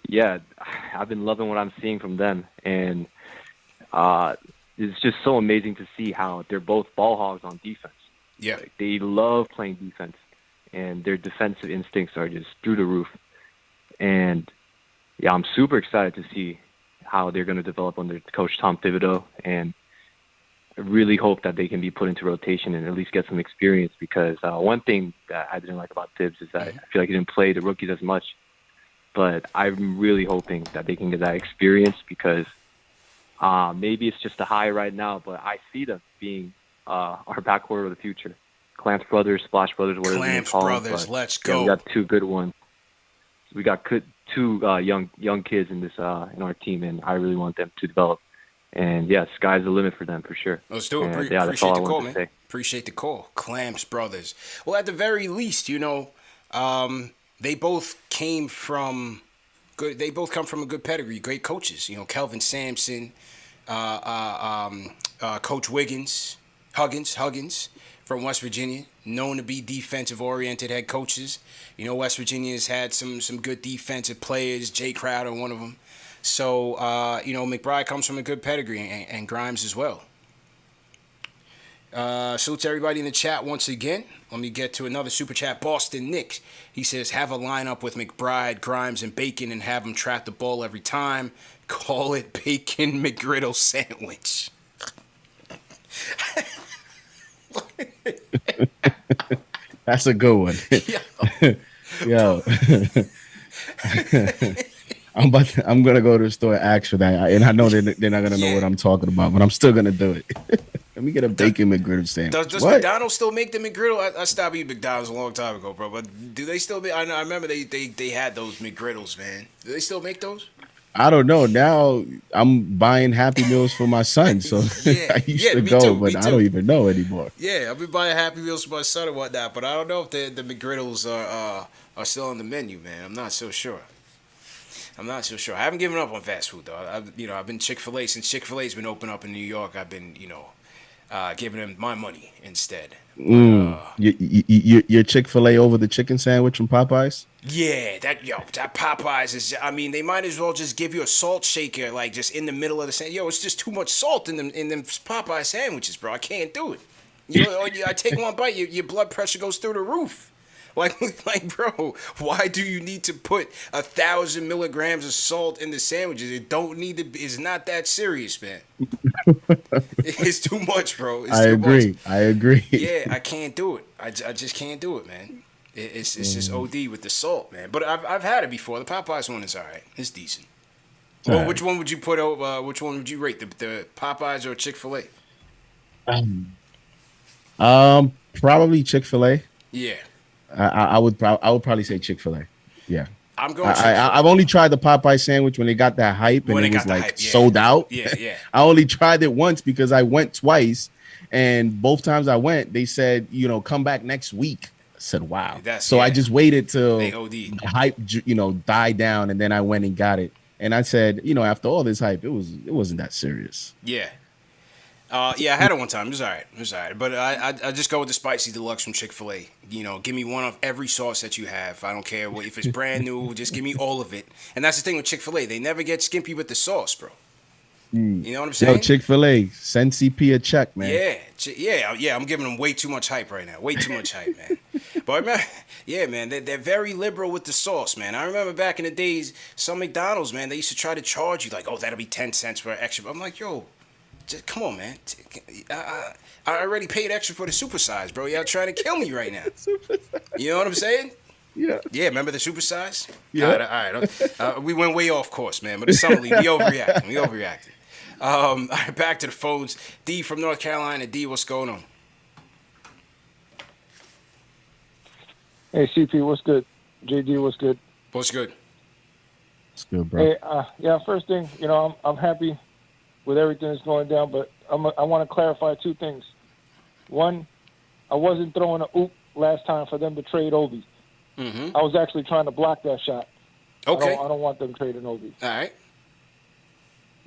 yeah, I've been loving what I'm seeing from them, and it's just so amazing to see how they're both ball hogs on defense. Yeah. Like, they love playing defense, and their defensive instincts are just through the roof. And yeah, I'm super excited to see how they're going to develop under Coach Tom Thibodeau, and I really hope that they can be put into rotation and at least get some experience, because one thing that I didn't like about Tibbs is that I feel like he didn't play the rookies as much. But I'm really hoping that they can get that experience, because maybe it's just a high right now, but I see them being our backcourt of the future. Clamps Brothers, Splash Brothers, whatever you Clamps call Brothers, them. let's Yeah, go. we got 2 good ones. We got two young kids in this in our team, and I really want them to develop. And yeah, sky's the limit for them for sure. Let's do it. And, Appreciate that's all the I call, wanted to man. say. Appreciate the call. Clamps Brothers. Well, at the very least, they both came from good. They both come from a good pedigree. Great coaches. Kelvin Sampson, Coach Huggins from West Virginia, known to be defensive-oriented head coaches. West Virginia has had some good defensive players. Jay Crowder, one of them. So, McBride comes from a good pedigree, and Grimes as well. Salute to everybody in the chat once again. Let me get to another super chat. Boston Knicks. He says, have a lineup with McBride, Grimes, and Bacon and have them trap the ball every time. Call it Bacon McGriddle Sandwich. That's a good one. Yo. I'm gonna go to the store and ask for that, and I know they're not gonna know what I'm talking about, but I'm still gonna do it. Let me get a bacon McGriddle sandwich. Does McDonald's still make the McGriddle? I stopped eating McDonald's a long time ago, bro. But do they still make? I remember they had those McGriddles, man. Do they still make those? I don't know. Now I'm buying Happy Meals for my son, so I used to go, too, but I don't even know anymore. Yeah, I've been buying Happy Meals for my son and whatnot, but I don't know if the McGriddles are still on the menu, man. I'm not so sure. I haven't given up on fast food though. I've been Chick-fil-A since Chick-fil-A's been open up in New York. I've been giving them my money instead. Your Chick-fil-A over the chicken sandwich from Popeyes? Yeah, that Popeyes is. I mean, they might as well just give you a salt shaker, like just in the middle of the sandwich. Yo, it's just too much salt in them Popeye sandwiches, bro. I can't do it. I take one bite, your blood pressure goes through the roof. Like, bro, why do you need to put 1,000 milligrams of salt in the sandwiches? It don't need to. It's not that serious, man. It's too much, bro. I agree. I agree. Yeah, I can't do it. I just can't do it, man. It's just OD with the salt, man. But I've had it before. The Popeyes one is all right. It's decent. All Well, right. which one would you put over? Which one would you rate, the Popeyes or Chick-fil-A? Probably Chick-fil-A. Yeah, I would probably say Chick-fil-A. Yeah. I'm going Chick-fil-A. I've only tried the Popeye sandwich when they got that hype and When it they was got the like hype, yeah. sold out. Yeah. I only tried it once because I went twice, and both times I went, they said, come back next week. I said, wow. I just waited till They OD. the hype, died down, and then I went and got it. And I said, after all this hype, it wasn't that serious. Yeah. I had it one time. It was all right. But I just go with the spicy deluxe from Chick-fil-A. Give me one of every sauce that you have. I don't care if it's brand new. Just give me all of it. And that's the thing with Chick-fil-A. They never get skimpy with the sauce, bro. You know what I'm saying? Chick-fil-A, send CP a check, man. Yeah. I'm giving them way too much hype right now. Way too much hype, man. But man, they're very liberal with the sauce, man. I remember back in the days, some McDonald's, man, they used to try to charge you like, oh, that'll be 10 cents for extra. I'm like, yo, just come on, man. I already paid extra for the supersize, bro. Y'all trying to kill me right now. You know what I'm saying? Yeah. Yeah, remember the supersize? Yeah. All right. We went way off course, man. But it's summer league. We overreacting. All right, back to the phones. D from North Carolina. D, what's going on? Hey, CP, what's good? JD, what's good? What's good? It's good, bro. Hey, first thing, I'm happy with everything that's going down, but I want to clarify two things. One, I wasn't throwing a oop last time for them to trade Obi. Mm-hmm. I was actually trying to block that shot. Okay. I don't want them trading Obi. All right.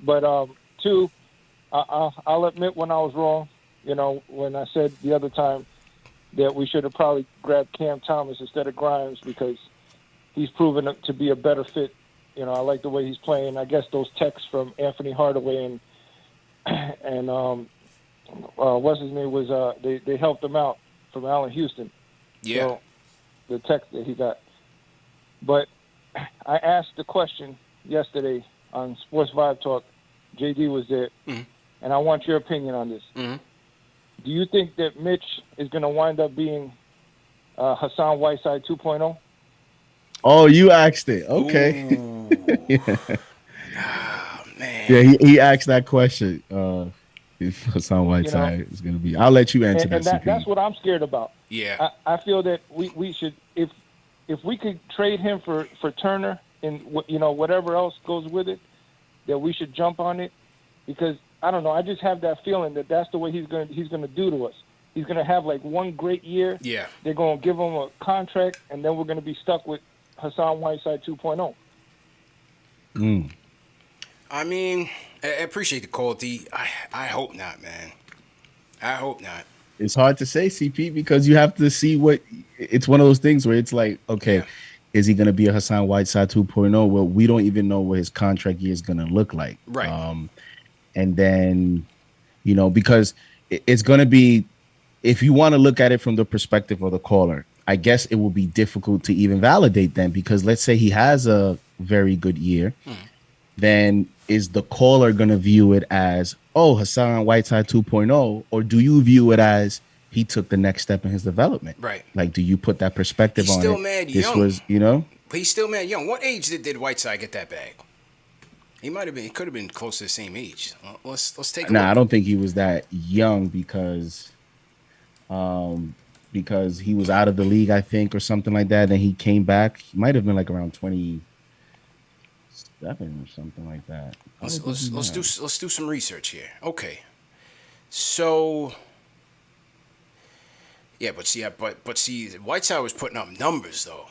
But two, I'll admit when I was wrong. When I said the other time that we should have probably grabbed Cam Thomas instead of Grimes because he's proven to be a better fit. I like the way he's playing. I guess those texts from Anthony Hardaway and what's his name was they helped him out from Allen Houston. Yeah. So, the text that he got. But I asked the question yesterday on Sports Vibe Talk. JD was there, and I want your opinion on this. Mm-hmm. Do you think that Mitch is going to wind up being Hassan Whiteside 2.0? Oh, you asked it. Okay. Yeah. Oh, man. Yeah, he asked that question. If Hassan Whiteside is going to be, I'll let you answer that. That's what I'm scared about. Yeah. I feel that we should, if we could trade him for Turner and whatever else goes with it, that we should jump on it, because I don't know. I just have that feeling that that's the way he's going to do to us. He's going to have like one great year. Yeah. They're going to give him a contract, and then we're going to be stuck with Hassan Whiteside 2.0. I mean, I appreciate the call, D. I hope not, man. I hope not. It's hard to say, CP, because you have to see it's one of those things where it's like, okay, is he going to be a Hassan Whiteside 2.0? Well, we don't even know what his contract year is going to look like. Right. And then, because it's going to be, if you want to look at it from the perspective of the caller, I guess it will be difficult to even validate them, because let's say he has a very good year, then is the caller going to view it as, oh, Hassan Whiteside 2.0, or do you view it as he took the next step in his development? Right. Like, do you put that perspective on it? He's still mad This young. was, But he's still mad young. What age did Whiteside get that bag? He could have been close to the same age. Let's take a look. I don't think he was that young because he was out of the league, I think, or something like that. Then he came back. He might have been like around 27 or something like that. Let's do some research here. Okay. So yeah, but see, Whiteside was putting up numbers though.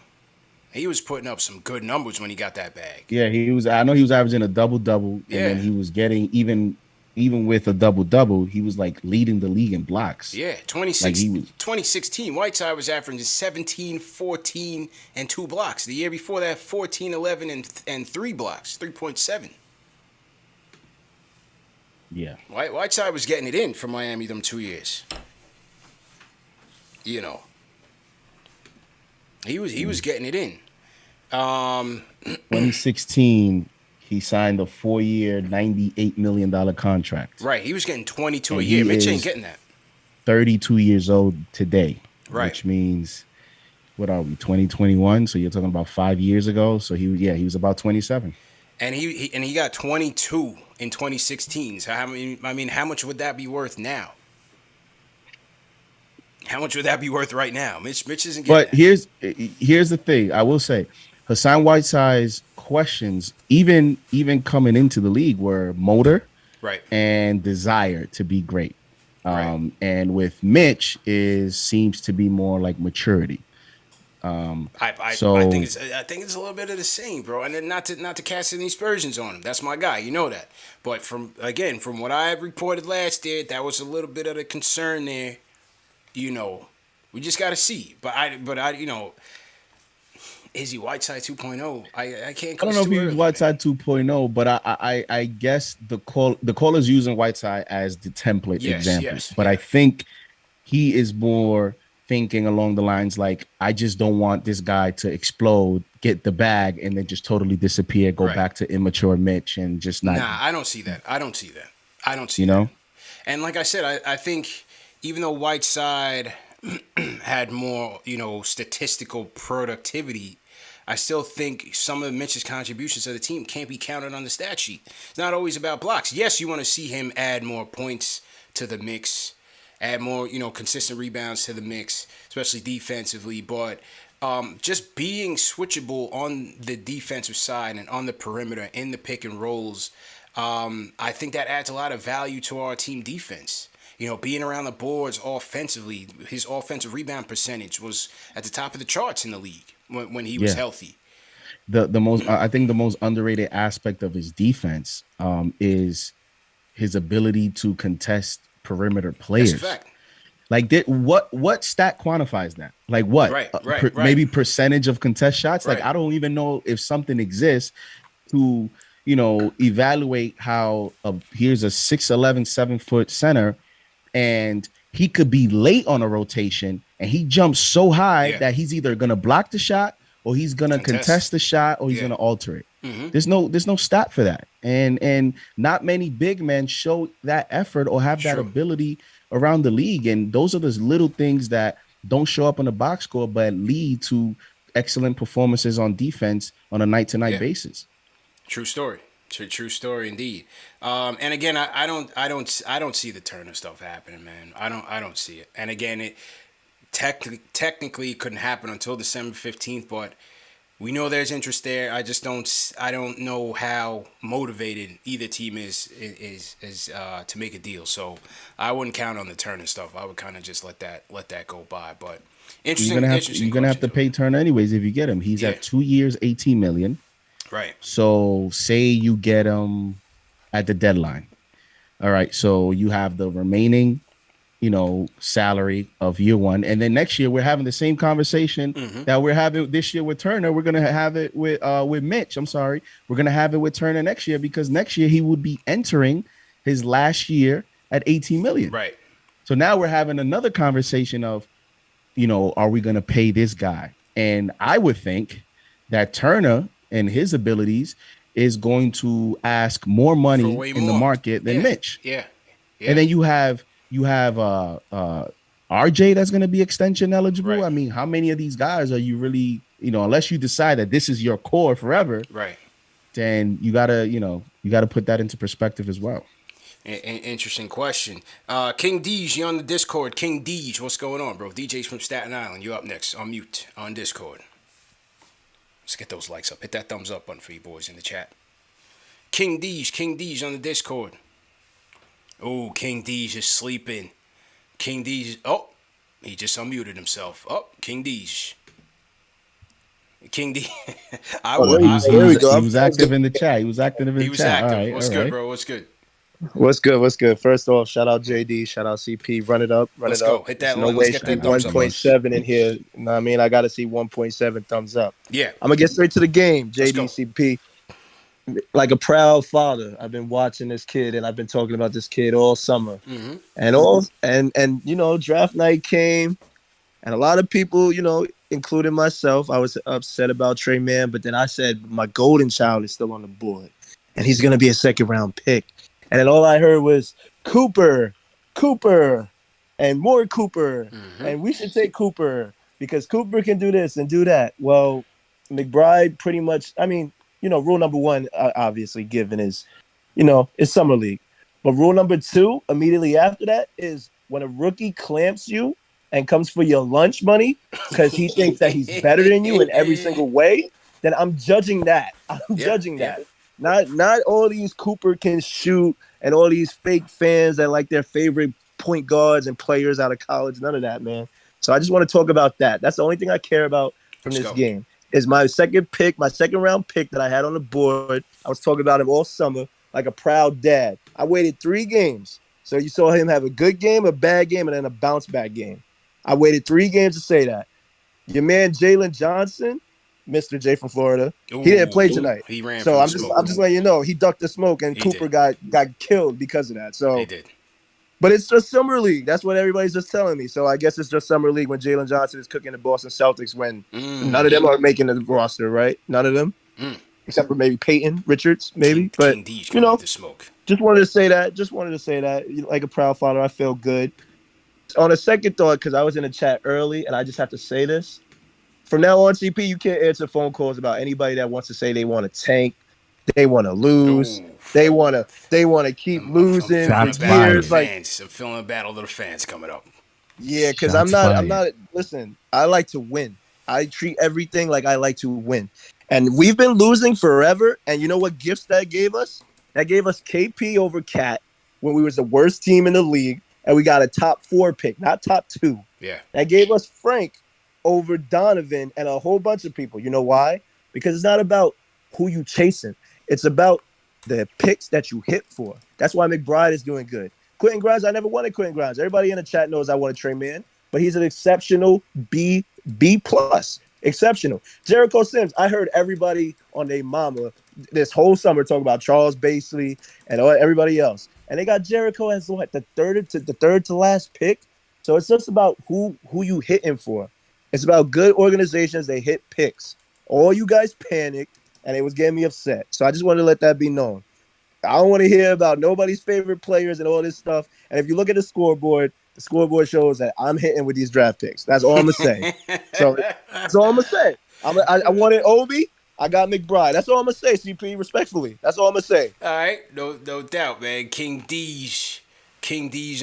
He was putting up some good numbers when he got that bag. Yeah, I know he was averaging a double-double, and then he was getting even with a double-double, he was like leading the league in blocks. Yeah, 2016, Whiteside was averaging 17, 14, and 2 blocks. The year before that, 14, 11, and 3 blocks, 3.7. Yeah. Whiteside was getting it in for Miami them 2 years. He was getting it in. 2016, he signed a 4-year, $98 million contract. Right, he was getting 22 a year. Mitch ain't getting that. 32 years old today, right? Which means what are we, 2021? So you're talking about 5 years ago. So he was about 27. And he got 22 in 2016. So how much would that be worth now? How much would that be worth right now? Mitch isn't getting But that. here's the thing. I will say, Hassan Whiteside's questions, even coming into the league, were motor Right. and desire to be great. Right. And with Mitch seems to be more like maturity. I think So it's a little bit of the same, bro. And then not to cast any aspersions on him. That's my guy, you know that. But from what I reported last year, that was a little bit of the concern there. You know, we just got to see. Is he Whiteside 2.0? I can't. I don't It's know if too he's early, man. Whiteside 2.0, but I guess the caller's using Whiteside as the template Yes, example. yes, But yeah. I think he is more thinking along the lines like, I just don't want this guy to explode, get the bag, and then just totally disappear, go Right. back to immature Mitch and just not, Nah, I don't see that. I don't see that. I don't see you that. know? And like I said, I think even though Whiteside had more, statistical productivity, I still think some of Mitch's contributions to the team can't be counted on the stat sheet. It's not always about blocks. Yes, you want to see him add more points to the mix, add more, consistent rebounds to the mix, especially defensively. But just being switchable on the defensive side and on the perimeter in the pick and rolls, I think that adds a lot of value to our team defense. Being around the boards offensively, his offensive rebound percentage was at the top of the charts in the league when he was Yeah. healthy. The most, I think the most underrated aspect of his defense is his ability to contest perimeter That's a players. fact. Like, what stat quantifies that? Like what? Right. Maybe percentage of contest shots. Like, Right. I don't even know if something exists to evaluate how here's a 6'11", 7-foot center, and he could be late on a rotation and he jumps so high Yeah. that he's either gonna block the shot or he's gonna contest the shot or he's Yeah. gonna alter it. Mm-hmm. There's no stat for that, and not many big men show that effort or have that True. ability around the league, and those are those little things that don't show up on the box score but lead to excellent performances on defense on a night-to-night Yeah. basis. True story. True story indeed. And again, I don't see the Turner stuff happening, man. I don't see it. And again, it technically couldn't happen until December 15th, but we know there's interest there. I don't know how motivated either team is to make a deal. So I wouldn't count on the Turner stuff. I would kind of just let that go by. But interesting. You're gonna have to pay Turner anyways if you get him. He's Yeah. at 2 years, 18 million. Right. So say you get him at the deadline. All right. So you have the remaining, salary of year one. And then next year we're having the same conversation that we're having this year with Turner. We're gonna have it with Mitch. I'm sorry. We're gonna have it with Turner next year because next year he would be entering his last year at 18 million. Right. So now we're having another conversation of, are we gonna pay this guy? And I would think that Turner and his abilities is going to ask more money in the market than Mitch. Yeah. And then you have RJ that's going to be extension eligible. Right. I mean, how many of these guys are you really, unless you decide that this is your core forever, Right. then you gotta put that into perspective as well. Interesting question. King Deej, you on the Discord. King Deej, what's going on, bro? DJ's from Staten Island. You up next on mute on Discord. Let's get those likes up. Hit that thumbs up button for you boys in the chat. King Deej on the Discord. Oh, King Deej is sleeping. King Deej, he just unmuted himself. Oh, King Deej. King D. He was active in the chat. He was active in the chat. Active. All right, What's good, bro? What's good? What's good? First off, shout out JD, shout out CP. Run it up. Let's go. Hit that. No Let's way get should be that thumbs up. 1.7 in here. You know what I mean? I got to see 1.7 thumbs up. Yeah. I'm going to get straight to the game, JD, CP. Like a proud father, I've been watching this kid and I've been talking about this kid all summer. Mm-hmm. And draft night came and a lot of people, including myself, I was upset about Trey Mann, but then I said my golden child is still on the board and he's going to be a second round pick. And then all I heard was Cooper, and more Cooper, and we should take Cooper. because Cooper can do this and do that. Well, McBride pretty much. I mean, rule number one, obviously given is, is summer league. But rule number two, immediately after that, is when a rookie clamps you and comes for your lunch money because he thinks that he's better than you in every single way, then I'm judging that. I'm Yeah, judging yeah. that. Not all these Cooper can shoot and all these fake fans that like their favorite point guards and players out of college. None of that, man. So I just want to talk about that. That's the only thing I care about from Let's this go. game. Is my second pick, my second round pick that I had on the board. I was talking about him all summer like a proud dad. I waited 3 games. So you saw him have a good game, a bad game, and then a bounce back game. I waited 3 games to say that. Your man Jalen Johnson, Mr. J from Florida, he didn't play Ooh, tonight. he ran So from the I'm smoke. just letting you know he ducked the smoke and He Cooper did. got killed because of that. He So, did. but it's just summer league. That's what everybody's just telling me. So I guess it's just summer league when Jalen Johnson is cooking the Boston Celtics when none of them are making the roster, right? None of them, except for maybe Peyton Richards, maybe. But King D's coming with the smoke. just wanted to say that. Just wanted to say that. Like a proud father, I feel good. On a second thought, because I was in the chat early, and I just have to say this. From now on, CP, you can't answer phone calls about anybody that wants to say they want to tank, they want to lose, Ooh. they want to keep I'm losing for feeling a battle of the years. Like, fans. I'm feeling a battle of the fans coming up. yeah, because Shots I'm fired. not. Listen, I like to win. I treat everything like I like to win, and we've been losing forever. And you know what gifts that gave us? That gave us KP over Cat when we was the worst team in the league, and we got a top 4 pick, not top 2. Yeah. That gave us Frank over Donovan and a whole bunch of people. You know why? Because it's not about who you chasing. It's about the picks that you hit for. That's why McBride is doing good. Quentin Grimes, I never wanted Quentin Grimes. Everybody in the chat knows I want a Trey Man, but he's an exceptional B plus. Exceptional. Jericho Sims, I heard everybody on their mama this whole summer talk about Charles Basley and everybody else. And they got Jericho as what, the third to last pick. So it's just about who you hitting for. It's about good organizations. They hit picks. All you guys panicked, and it was getting me upset. So I just wanted to let that be known. I don't want to hear about nobody's favorite players and all this stuff. And if you look at the scoreboard shows that I'm hitting with these draft picks. That's all I'm going to say. So that's all I'm going to say. I wanted Obi. I got McBride. That's all I'm going to say, CP, respectfully. That's all I'm going to say. All right. No doubt, man. King D's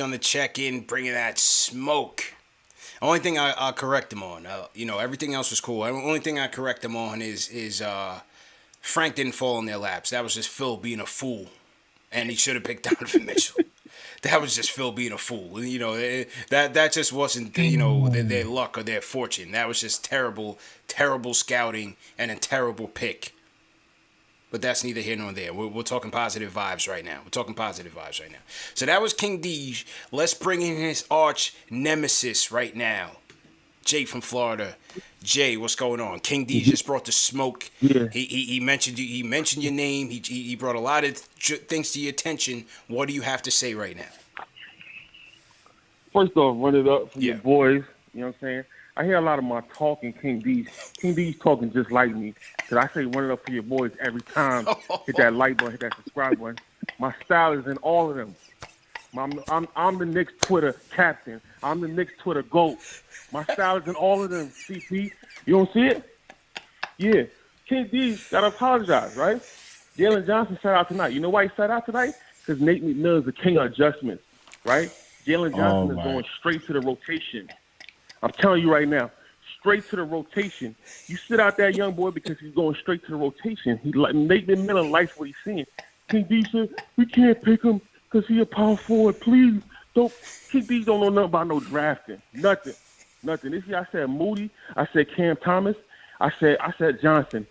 on the check-in, bringing that smoke. Only thing I'll correct him on, everything else was cool. The only thing I correct him on is Frank didn't fall in their laps. That was just Phil being a fool, and he should have picked Donovan Mitchell. That was just Phil being a fool. That just wasn't their luck or their fortune. That was just terrible scouting and a terrible pick. But that's neither here nor there. We're talking positive vibes right now. So that was King Deej. Let's bring in his arch nemesis right now. Jay from Florida. Jay, what's going on? King Deej just brought the smoke. Yeah. He mentioned you. He mentioned your name. He brought a lot of things to your attention. What do you have to say right now? First off, run it up for your boys. You know what I'm saying? I hear a lot of my talking King D's. King D's talking just like me. Because I say run it up for your boys every time. Hit that like button, hit that subscribe button. My style is in all of them. I'm the Knicks Twitter captain. I'm the Knicks Twitter GOAT. My style is in all of them, CP. You don't see it? Yeah. King D's got to apologize, right? Jalen Johnson sat out tonight. You know why he sat out tonight? Because Nate McMillan is the king of adjustments, right? Jalen Johnson is going straight to the rotation. I'm telling you right now, straight to the rotation. You sit out that young boy because he's going straight to the rotation. Nate McMillan likes what he's seeing. King D said, we can't pick him because he's a power forward. Please don't. King D don't know nothing about no drafting. Nothing. This year I said Moody. I said Cam Thomas. I said Johnson.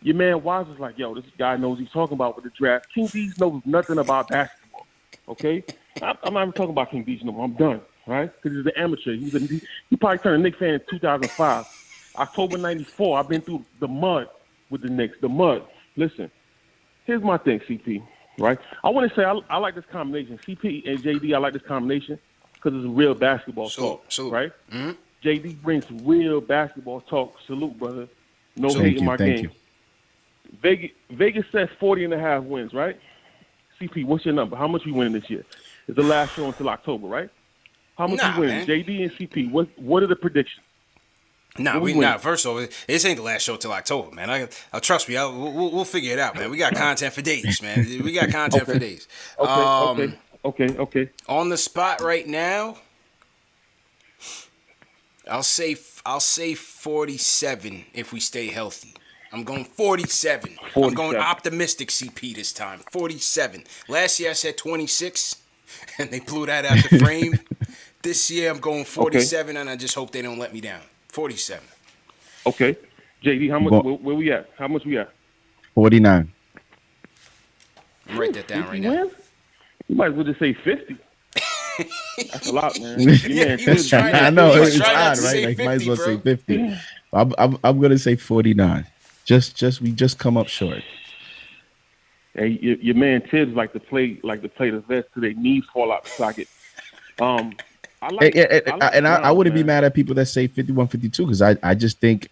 Your man Wise was like, yo, this guy knows he's talking about with the draft. King D knows nothing about basketball. Okay? I'm not even talking about King D no more. I'm done. Right? Because he's an amateur. He probably turned a Knicks fan in 2005. October 94, I've been through the mud with the Knicks. The mud. Listen, here's my thing, CP. Right? I want to say I like this combination. CP and JD, I like this combination because it's real basketball talk. Salute. Right? Mm-hmm. JD brings real basketball talk. Salute, brother. No hate in my game. Vegas says 40.5 wins, right? CP, what's your number? How much we winning this year? It's the last show until October, right? How much we winning? Man. JD and CP, what are the predictions? Nah, What we win? not. First off, this ain't the last show till October, man. I trust me. We'll figure it out, man. We got content for days, man. We got content for days. Okay. On the spot right now, I'll say 47 if we stay healthy. I'm going 47. I'm going optimistic CP this time. 47. Last year I said 26, and they blew that out the frame. This year I'm going 47, and I just hope they don't let me down. 47. Okay. JD, how much? Where we at? How much we at? 49. I'm write that down right now. Wins? You might as well just say 50. That's a lot, man. I know it's odd, right? Like, might as well say 50. I'm gonna say 49. We just come up short. Hey, your man Tibbs like to play the vest till their knees fall out the socket. I wouldn't be mad at people that say 51, 52 because I just think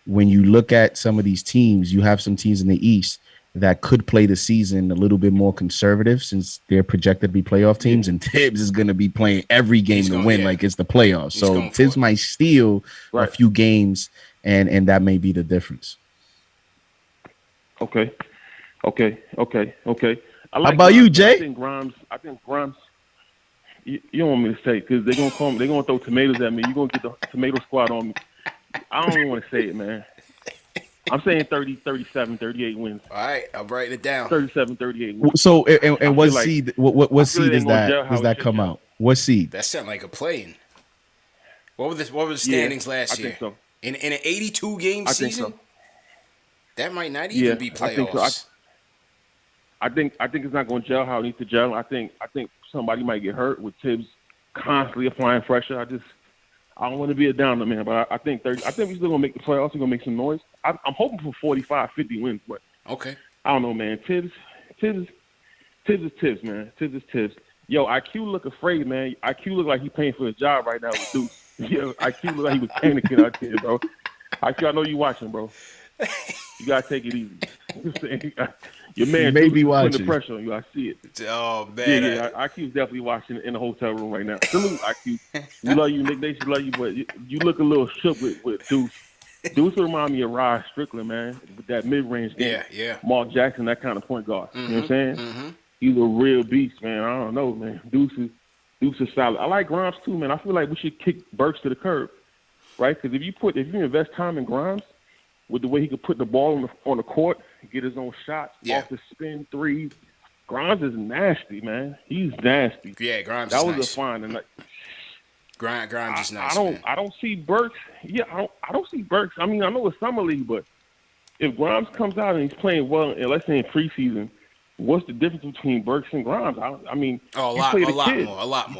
when you look at some of these teams, you have some teams in the East that could play the season a little bit more conservative since they're projected to be playoff teams, and Tibbs is going to be playing every game to win like it's the playoffs. So Tibbs might steal a few games, and that may be the difference. Okay. How about you, Jay? I think Grimes. You don't want me to say because they're gonna call me. They're gonna throw tomatoes at me. You're gonna get the tomato squad on me. I don't even want to say it, man. I'm saying 30, 37, 38 wins. All right, I'll write it down. 37, 38 wins. So, and what seed? What seed does that come out? What seed? That sounded like a play-in. What were the standings last year? I think so. In an 82 game season? I think so. That might not even be playoffs. I think it's not going to gel how it needs to gel. I think somebody might get hurt with Tibbs constantly applying pressure. I don't want to be a downer, man, but I think 30. I think we're still going to make the playoffs. We're going to make some noise. I'm hoping for 45, 50 wins, but okay. I don't know, man. Tibbs is Tibbs, man. Tibbs is Tibbs. Yo, IQ look afraid, man. IQ look like he paying for his job right now with Deuce. Yo, IQ look like he was panicking out there, bro. IQ, I know you watching, bro. You gotta take it easy. Your man may be watching. Putting the pressure on you. I see it. Oh man, yeah. IQ's definitely watching in the hotel room right now. Salute, IQ. We love you, Nick Nation love you, but you look a little shook with Deuce. Deuce remind me of Rod Strickland, man, with that mid-range game. Yeah. Mark Jackson, that kind of point guard. Mm-hmm, you know what I'm saying? Mm-hmm. He's a real beast, man. I don't know, man. Deuce is solid. I like Grimes too, man. I feel like we should kick Burks to the curb, right? Because if you invest time in Grimes, with the way he could put the ball on the court, get his own shots off the spin threes, Grimes is nasty, man. He's nasty. Yeah, Grimes. That is was nice. a fine. And Grimes is nice. I don't see Burks. Yeah, I don't see Burks. I mean, I know it's summer league, but if Grimes comes out and he's playing well, and let's say in preseason, what's the difference between Burks and Grimes? I mean, a lot more. You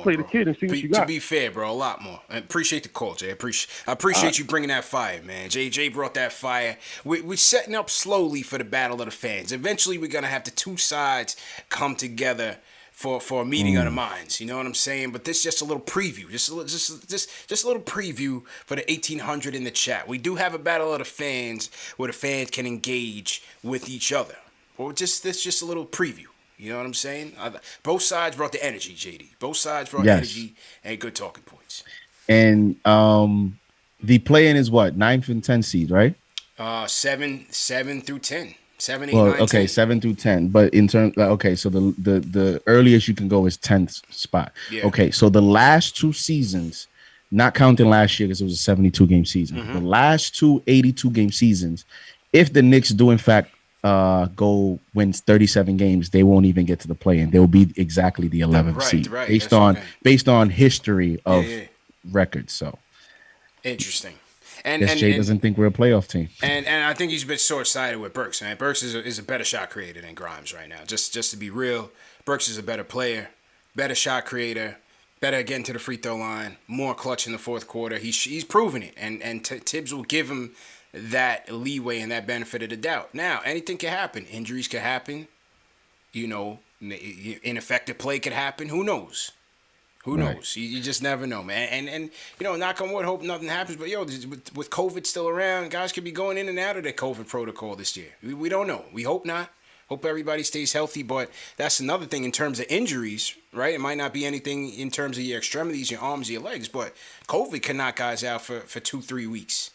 play the kid and see what you got. To be fair, bro, a lot more. I appreciate the call, Jay. I appreciate you bringing that fire, man. Jay brought that fire. We're setting up slowly for the battle of the fans. Eventually, we're gonna have the two sides come together for a meeting of the minds. You know what I'm saying? But this is just a little preview. Just a little preview for the 1800 in the chat. We do have a battle of the fans where the fans can engage with each other. Or this just a little preview. You know what I'm saying? Both sides brought the energy, JD. Both sides brought energy and good talking points. And the play-in is what? 9th and 10th seed, right? 7 through 10. 7, 8, 9, okay, 10. 7 through 10. But in terms, so the earliest you can go is 10th spot. Yeah. Okay, so the last two seasons, not counting last year because it was a 72-game season. Mm-hmm. The last two 82-game seasons, if the Knicks do in fact wins 37 games, they won't even get to the play-in. They will be exactly the 11th seed based on history of records. So interesting. And Jay doesn't think we're a playoff team. And I think he's a bit short-sighted with Burks, man. Burks is a better shot creator than Grimes right now. Just to be real, Burks is a better player, better shot creator, better getting to the free throw line, more clutch in the fourth quarter. He's proven it, and Tibbs will give him that leeway and that benefit of the doubt. Now, anything can happen. Injuries can happen. You know, ineffective play could happen. Who knows? Who knows? You just never know, man. And you know, knock on wood, hope nothing happens. But yo, with COVID still around, guys could be going in and out of their COVID protocol this year. We don't know. We hope not. Hope everybody stays healthy. But that's another thing in terms of injuries, right? It might not be anything in terms of your extremities, your arms, your legs, but COVID can knock guys out for 2-3 weeks.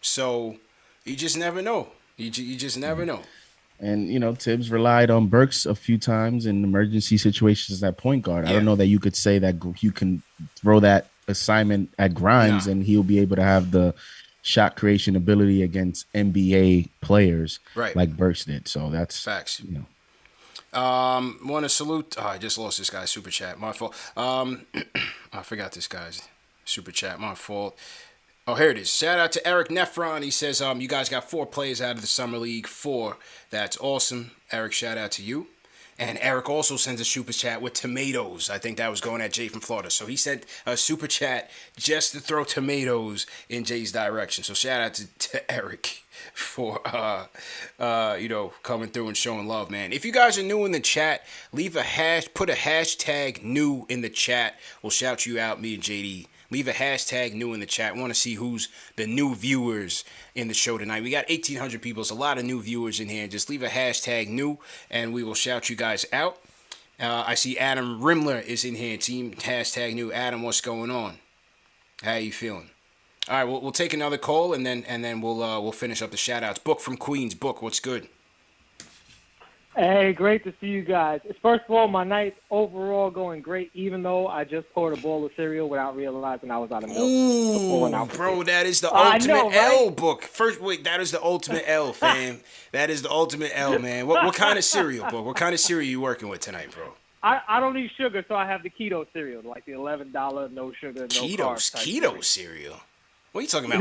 So you just never know. You just never know. And Tibbs relied on Burks a few times in emergency situations at point guard. I don't know that you could say that you can throw that assignment at Grimes and he'll be able to have the shot creation ability against NBA players like Burks did. So that's facts. Want to salute. Oh, I just lost this guy's super chat. My fault. I forgot this guy's super chat. My fault. Oh, here it is. Shout out to Eric Nephron. He says, you guys got 4 players out of the Summer League. 4. That's awesome. Eric, shout out to you. And Eric also sends a super chat with tomatoes. I think that was going at Jay from Florida. So he sent a super chat just to throw tomatoes in Jay's direction. So shout out to Eric for, coming through and showing love, man. If you guys are new in the chat, put a hashtag new in the chat. We'll shout you out, me and JD. Leave a hashtag new in the chat. We want to see who's the new viewers in the show tonight. We got 1,800 people. There's a lot of new viewers in here. Just leave a hashtag new, and we will shout you guys out. I see Adam Rimler is in here. Team hashtag new. Adam, what's going on? How you feeling? All right, we'll take another call, and then we'll finish up the shout outs. Book from Queens. Book, what's good? Hey, great to see you guys. First of all, my night's overall going great, even though I just poured a bowl of cereal without realizing I was out of milk. Ooh, bro, that is the ultimate L, Book. First, wait, that is the ultimate L, fam. That is the ultimate L, man. What kind of cereal, Book? What kind of cereal you working with tonight, bro? I don't need sugar, so I have the keto cereal, like the $11 no sugar, no carbs. Keto cereal? What are you talking about?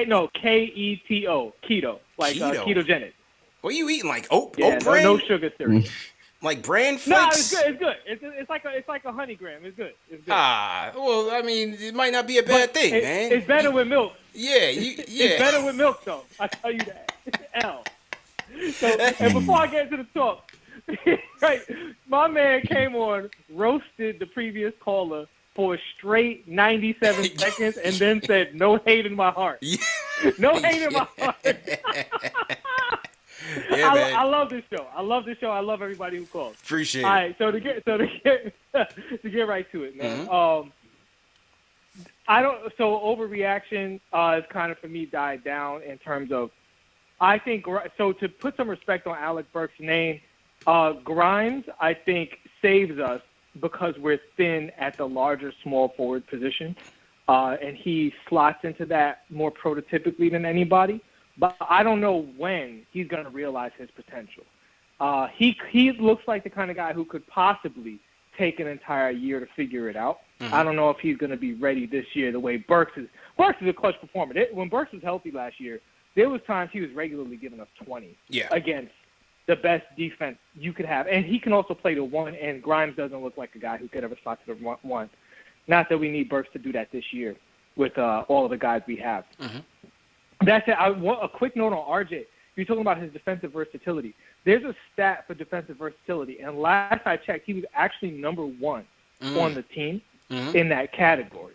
No, Keto, keto, like ketogenic. What are you eating? Like oat brand? No sugar cereal. Like bran flakes? No, it's good. It's like a honey gram. It's good. Well, I mean, it might not be a bad thing, man. It's better with milk. Yeah. It's better with milk, though. I tell you that. L. So, and before I get into the talk, right, my man came on, roasted the previous caller for a straight 97 seconds, and then said, "No hate in my heart." No hate in my heart. Yeah, I love this show. I love everybody who calls. Appreciate it. All right, so to get right to it, man. So overreaction is kind of for me died down in terms of, I think, so to put some respect on Alec Burks' name, Grimes, I think, saves us because we're thin at the larger small forward position, and he slots into that more prototypically than anybody. But I don't know when he's going to realize his potential. He looks like the kind of guy who could possibly take an entire year to figure it out. Mm-hmm. I don't know if he's going to be ready this year the way Burks is. Burks is a clutch performer. When Burks was healthy last year, there was times he was regularly giving us 20 against the best defense you could have. And he can also play the 1, and Grimes doesn't look like a guy who could ever slot to the 1. Not that we need Burks to do that this year with all of the guys we have. Mm-hmm. That's it. I want a quick note on RJ. You're talking about his defensive versatility. There's a stat for defensive versatility, and last I checked, he was actually number 1 on the team in that category.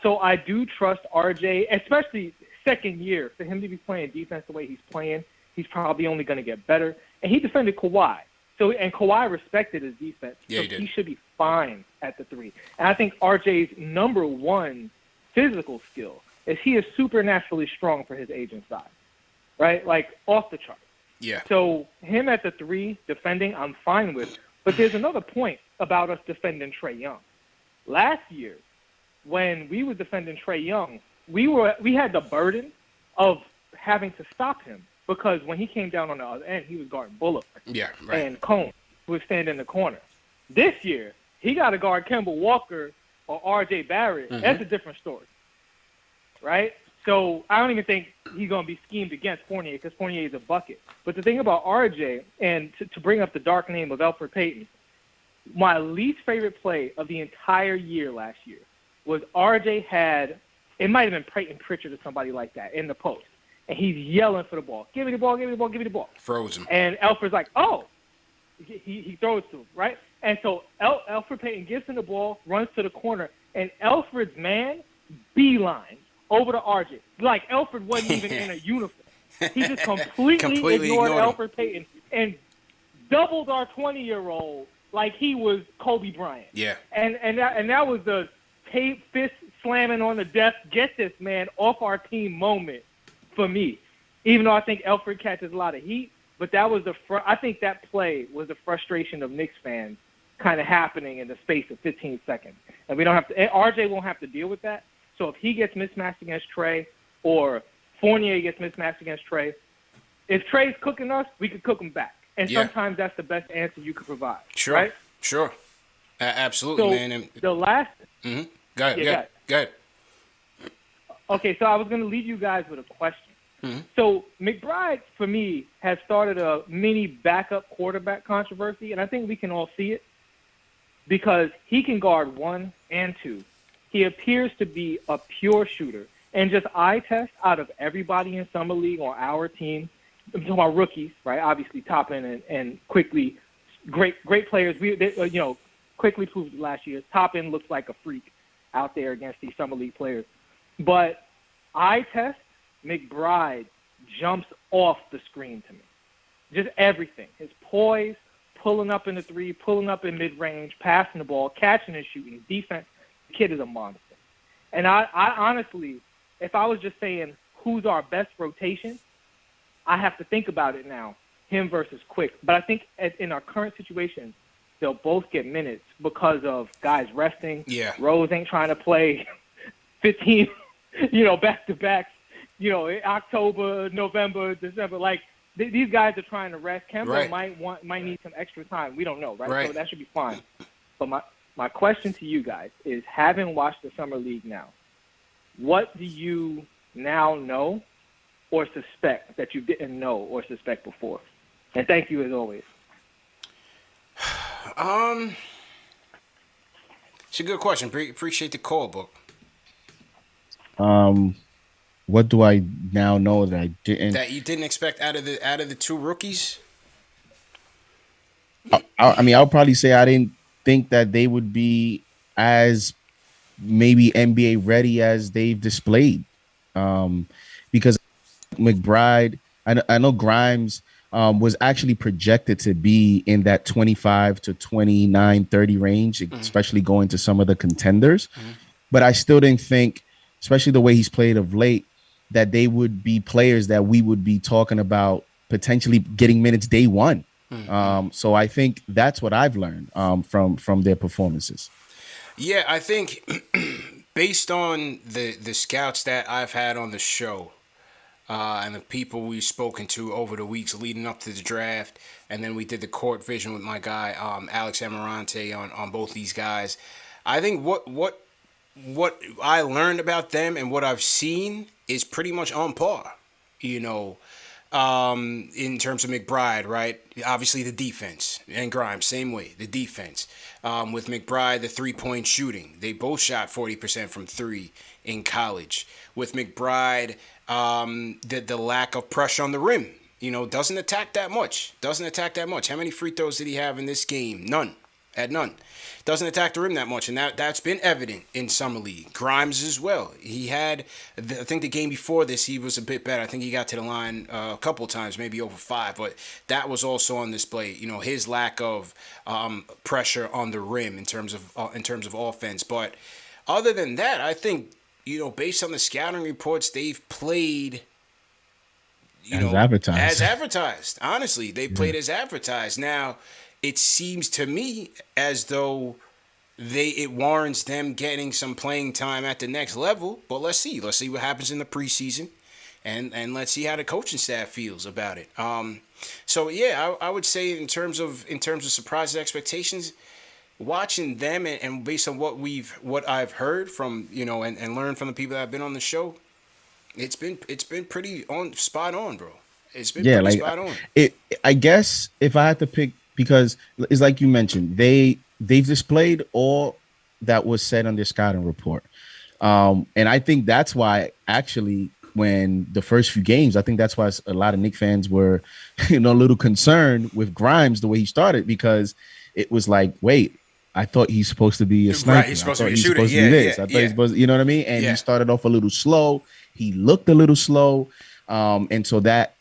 So I do trust RJ, especially second year, for him to be playing defense the way he's playing. He's probably only going to get better. And he defended Kawhi. And Kawhi respected his defense. Yeah, so he should be fine at the 3. And I think RJ's number 1 physical skill is he is supernaturally strong for his aging size, right? Like, off the chart. Yeah. So him at the 3 defending, I'm fine with. But there's another point about us defending Trae Young. Last year, when we were defending Trae Young, we had the burden of having to stop him because when he came down on the other end, he was guarding Bullock and Cone, who was standing in the corner. This year, he got to guard Kemba Walker or R.J. Barrett. Mm-hmm. That's a different story. Right? So I don't even think he's going to be schemed against Fournier because Fournier is a bucket. But the thing about RJ, and to bring up the dark name of Elfrid Payton, my least favorite play of the entire year last year was RJ had, it might have been Peyton Pritchard or somebody like that in the post, and he's yelling for the ball. Give me the ball, give me the ball, give me the ball. Froze him. And Elfrid's like, oh. He throws to him, right? And so Elfrid Payton gives him the ball, runs to the corner, and Elfrid's man beeline over to RJ. Like Elfrid wasn't even in a uniform. He just completely ignored Elfrid Payton and doubled our 20-year-old like he was Kobe Bryant. Yeah. And that was the tape fist slamming on the desk, get this man off our team moment for me. Even though I think Elfrid catches a lot of heat, but that was I think that play was the frustration of Knicks fans kind of happening in the space of 15 seconds. And we don't have to, RJ won't have to deal with that. So if he gets mismatched against Trey or Fournier gets mismatched against Trey, if Trey's cooking us, we could cook him back. And sometimes that's the best answer you could provide. Sure. Right? Sure. Absolutely, so man. And, the last. Mm-hmm. Go ahead. Okay, so I was going to leave you guys with a question. Mm-hmm. So McBride, for me, has started a mini backup quarterback controversy, and I think we can all see it because he can guard 1 and 2. He appears to be a pure shooter. And just eye test out of everybody in Summer League on our team, I'm talking about rookies, right? Obviously, Toppin and Quickly, great players. Quickly proved last year. Toppin looks like a freak out there against these Summer League players. But eye test, McBride jumps off the screen to me. Just everything. His poise, pulling up in the three, pulling up in mid-range, passing the ball, catching and shooting, defense. The kid is a monster. And I honestly, if I was just saying who's our best rotation, I have to think about it now, him versus Quick. But I think in our current situation, they'll both get minutes because of guys resting. Yeah. Rose ain't trying to play 15, back-to-backs, October, November, December. Like, these guys are trying to rest. Kemba might need some extra time. We don't know, right? So that should be fine. But my question to you guys is, having watched the Summer League now, what do you now know or suspect that you didn't know or suspect before? And thank you as always. It's a good question. Appreciate the call, Book. What do I now know that I didn't? That you didn't expect out of the two rookies? I'll probably say I didn't think that they would be as maybe NBA ready as they've displayed. Because McBride, I know Grimes was actually projected to be in that 25 to 29, 30 range, especially going to some of the contenders. But I still didn't think, especially the way he's played of late, that they would be players that we would be talking about potentially getting minutes day one. So I think that's what I've learned from their performances. Yeah, I think based on the scouts that I've had on the show and the people we've spoken to over the weeks leading up to the draft, and then we did the court vision with my guy Alex Amarante on both these guys. I think what I learned about them and what I've seen is pretty much on par, in terms of McBride, right? Obviously the defense, and Grimes, same way, the defense. With McBride, the three-point shooting. They both shot 40% from three in college. With McBride, the lack of pressure on the rim. Doesn't attack that much. How many free throws did he have in this game? None. Had none. Doesn't attack the rim that much, and that's been evident in Summer League. Grimes as well. He had, I think the game before this, he was a bit better. I think he got to the line a couple times, maybe over 5, but that was also on display. His lack of pressure on the rim in terms of offense. But other than that, I think based on the scouting reports, they've played. As advertised. As advertised. Honestly, they played as advertised. Now, it seems to me as though it warrants them getting some playing time at the next level. But let's see. Let's see what happens in the preseason, and let's see how the coaching staff feels about it. So yeah, I would say in terms of surprise expectations, watching them and based on what I've heard from and learned from the people that have been on the show, it's been pretty spot on, bro. It's been pretty spot on. I guess if I had to pick. Because it's like you mentioned, they've displayed all that was said on their scouting report. And I think that's why actually when the first few games, I think that's why a lot of Knicks fans were, a little concerned with Grimes, the way he started, because it was like, wait, I thought he's supposed to be a sniper. Right, he's supposed to be a shooter. I thought he's supposed to, you know what I mean? And he started off a little slow. He looked a little slow. And so that,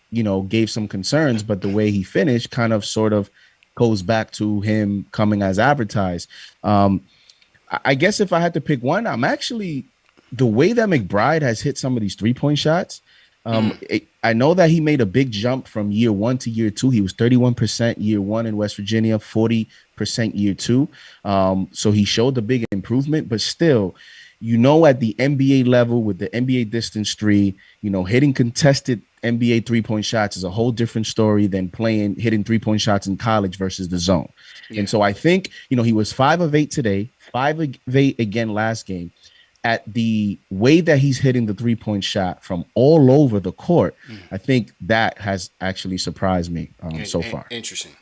gave some concerns, but the way he finished kind of sort of goes back to him coming as advertised. I guess if I had to pick one, I'm actually, the way that McBride has hit some of these 3-point shots, I know that he made a big jump from year 1 to year 2. He was 31% year 1 in West Virginia, 40% year 2. So he showed a big improvement, but still, at the NBA level with the NBA distance three, hitting contested NBA 3-point shots is a whole different story than hitting 3-point shots in college versus the zone. Yeah. And so I think, he was 5 of 8 today, 5 of 8 again last game. At the way that he's hitting the 3-point shot from all over the court, I think that has actually surprised me so far. Interesting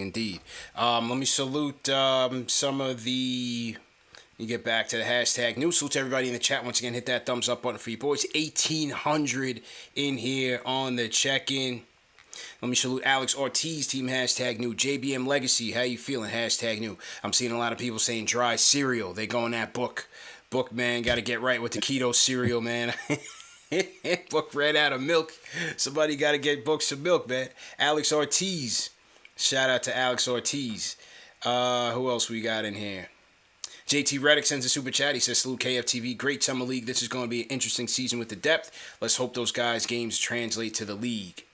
indeed. Let me salute some of the. You get back to the hashtag news. Salute to everybody in the chat. Once again, hit that thumbs up button for you boys. 1,800 in here on the check-in. Let me salute Alex Ortiz, team hashtag new. JBM Legacy, how you feeling? Hashtag new. I'm seeing a lot of people saying dry cereal. They going that book. Book, man, got to get right with the keto cereal, man. Book ran out of milk. Somebody got to get Book some milk, man. Alex Ortiz. Shout out to Alex Ortiz. Who else we got in here? JT Reddick sends a super chat. He says, salute KFTV. Great summer league. This is going to be an interesting season with the depth. Let's hope those guys' games translate to the league.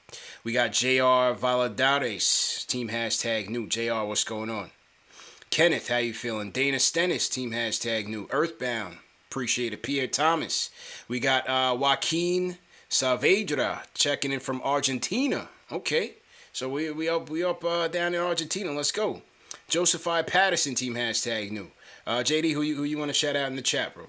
We got JR Valadares, team hashtag new. JR, what's going on? Kenneth, how you feeling? Dana Stennis, team hashtag new. Earthbound, appreciate it. Pierre Thomas. We got Joaquin Saavedra checking in from Argentina. Okay, so we up down in Argentina. Let's go. Joseph I. Patterson, team hashtag new. JD, who you want to shout out in the chat, bro?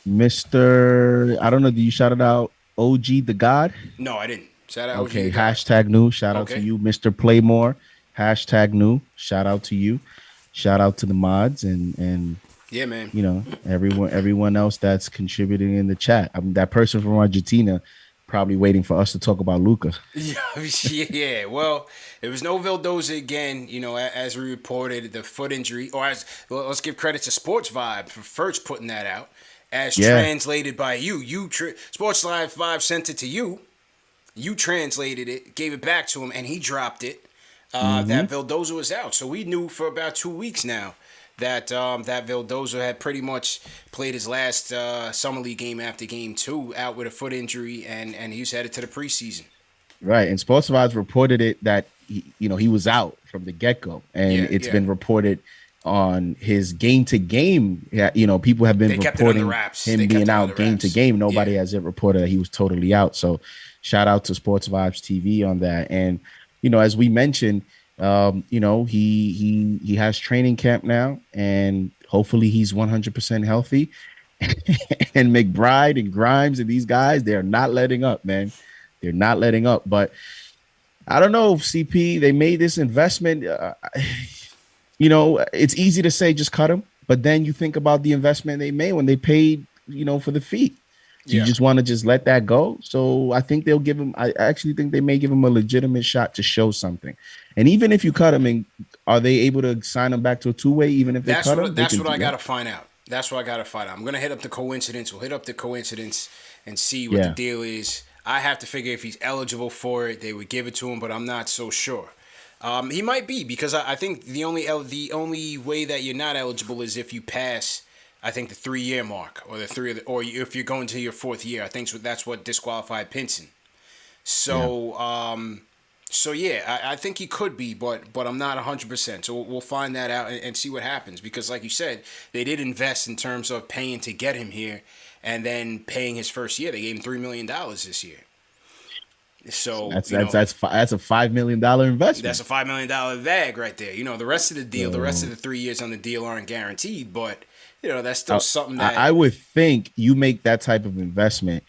Mr. I don't know. Do you shout it out? OG the God? No, I didn't. Shout out. Okay, OG the hashtag God. New. Shout out to you, Mr. Playmore. Hashtag new. Shout out to you. Shout out to the mods and yeah, man. Everyone else that's contributing in the chat. I mean, that person from Argentina probably waiting for us to talk about Luka. Yeah. Well, it was no Vildoza again. As we reported, the foot injury, or let's give credit to Sports Vibe for first putting that out, translated by you. Sports Live 5 sent it to you. You translated it, gave it back to him, and he dropped it. That Vildoza was out. So we knew for about 2 weeks now that that Vildoza had pretty much played his last Summer League game after Game 2, out with a foot injury, and he was headed to the preseason. Right, and Sports Vibes reported it that he was out from the get-go, and it's been reported on his game-to-game. People have been reporting him being out game-to-game. Nobody has ever reported that he was totally out. So shout out to Sports Vibes TV on that. And as we mentioned, he has training camp now, and hopefully he's 100% healthy. And McBride and Grimes and these guys, they're not letting up, man. They're not letting up. But I don't know, CP, they made this investment. It's easy to say just cut him, but then you think about the investment they made when they paid, for the fee. You just want to just let that go. So I think they'll give him. I actually think they may give him a legitimate shot to show something. And even if you cut him, are they able to sign him back to a two-way? Even if they cut him, that's what I got to find out. That's what I got to find out. I'm gonna hit up the coincidence. We'll hit up the coincidence and see what the deal is. I have to figure if he's eligible for it, they would give it to him, but I'm not so sure. He might be, because I think the only way that you're not eligible is if you pass, I think, the 3-year mark, or or if you're going to your 4th year. I think that's what disqualified Pinson. So, I think he could be, but I'm not 100%. So we'll find that out and see what happens, because like you said, they did invest in terms of paying to get him here, and then paying his first year. They gave him $3 million this year. So that's a $5 million investment. That's a $5 million bag right there. The rest of the deal, the rest of the 3 years on the deal aren't guaranteed, but that's still something that I would think you make that type of investment,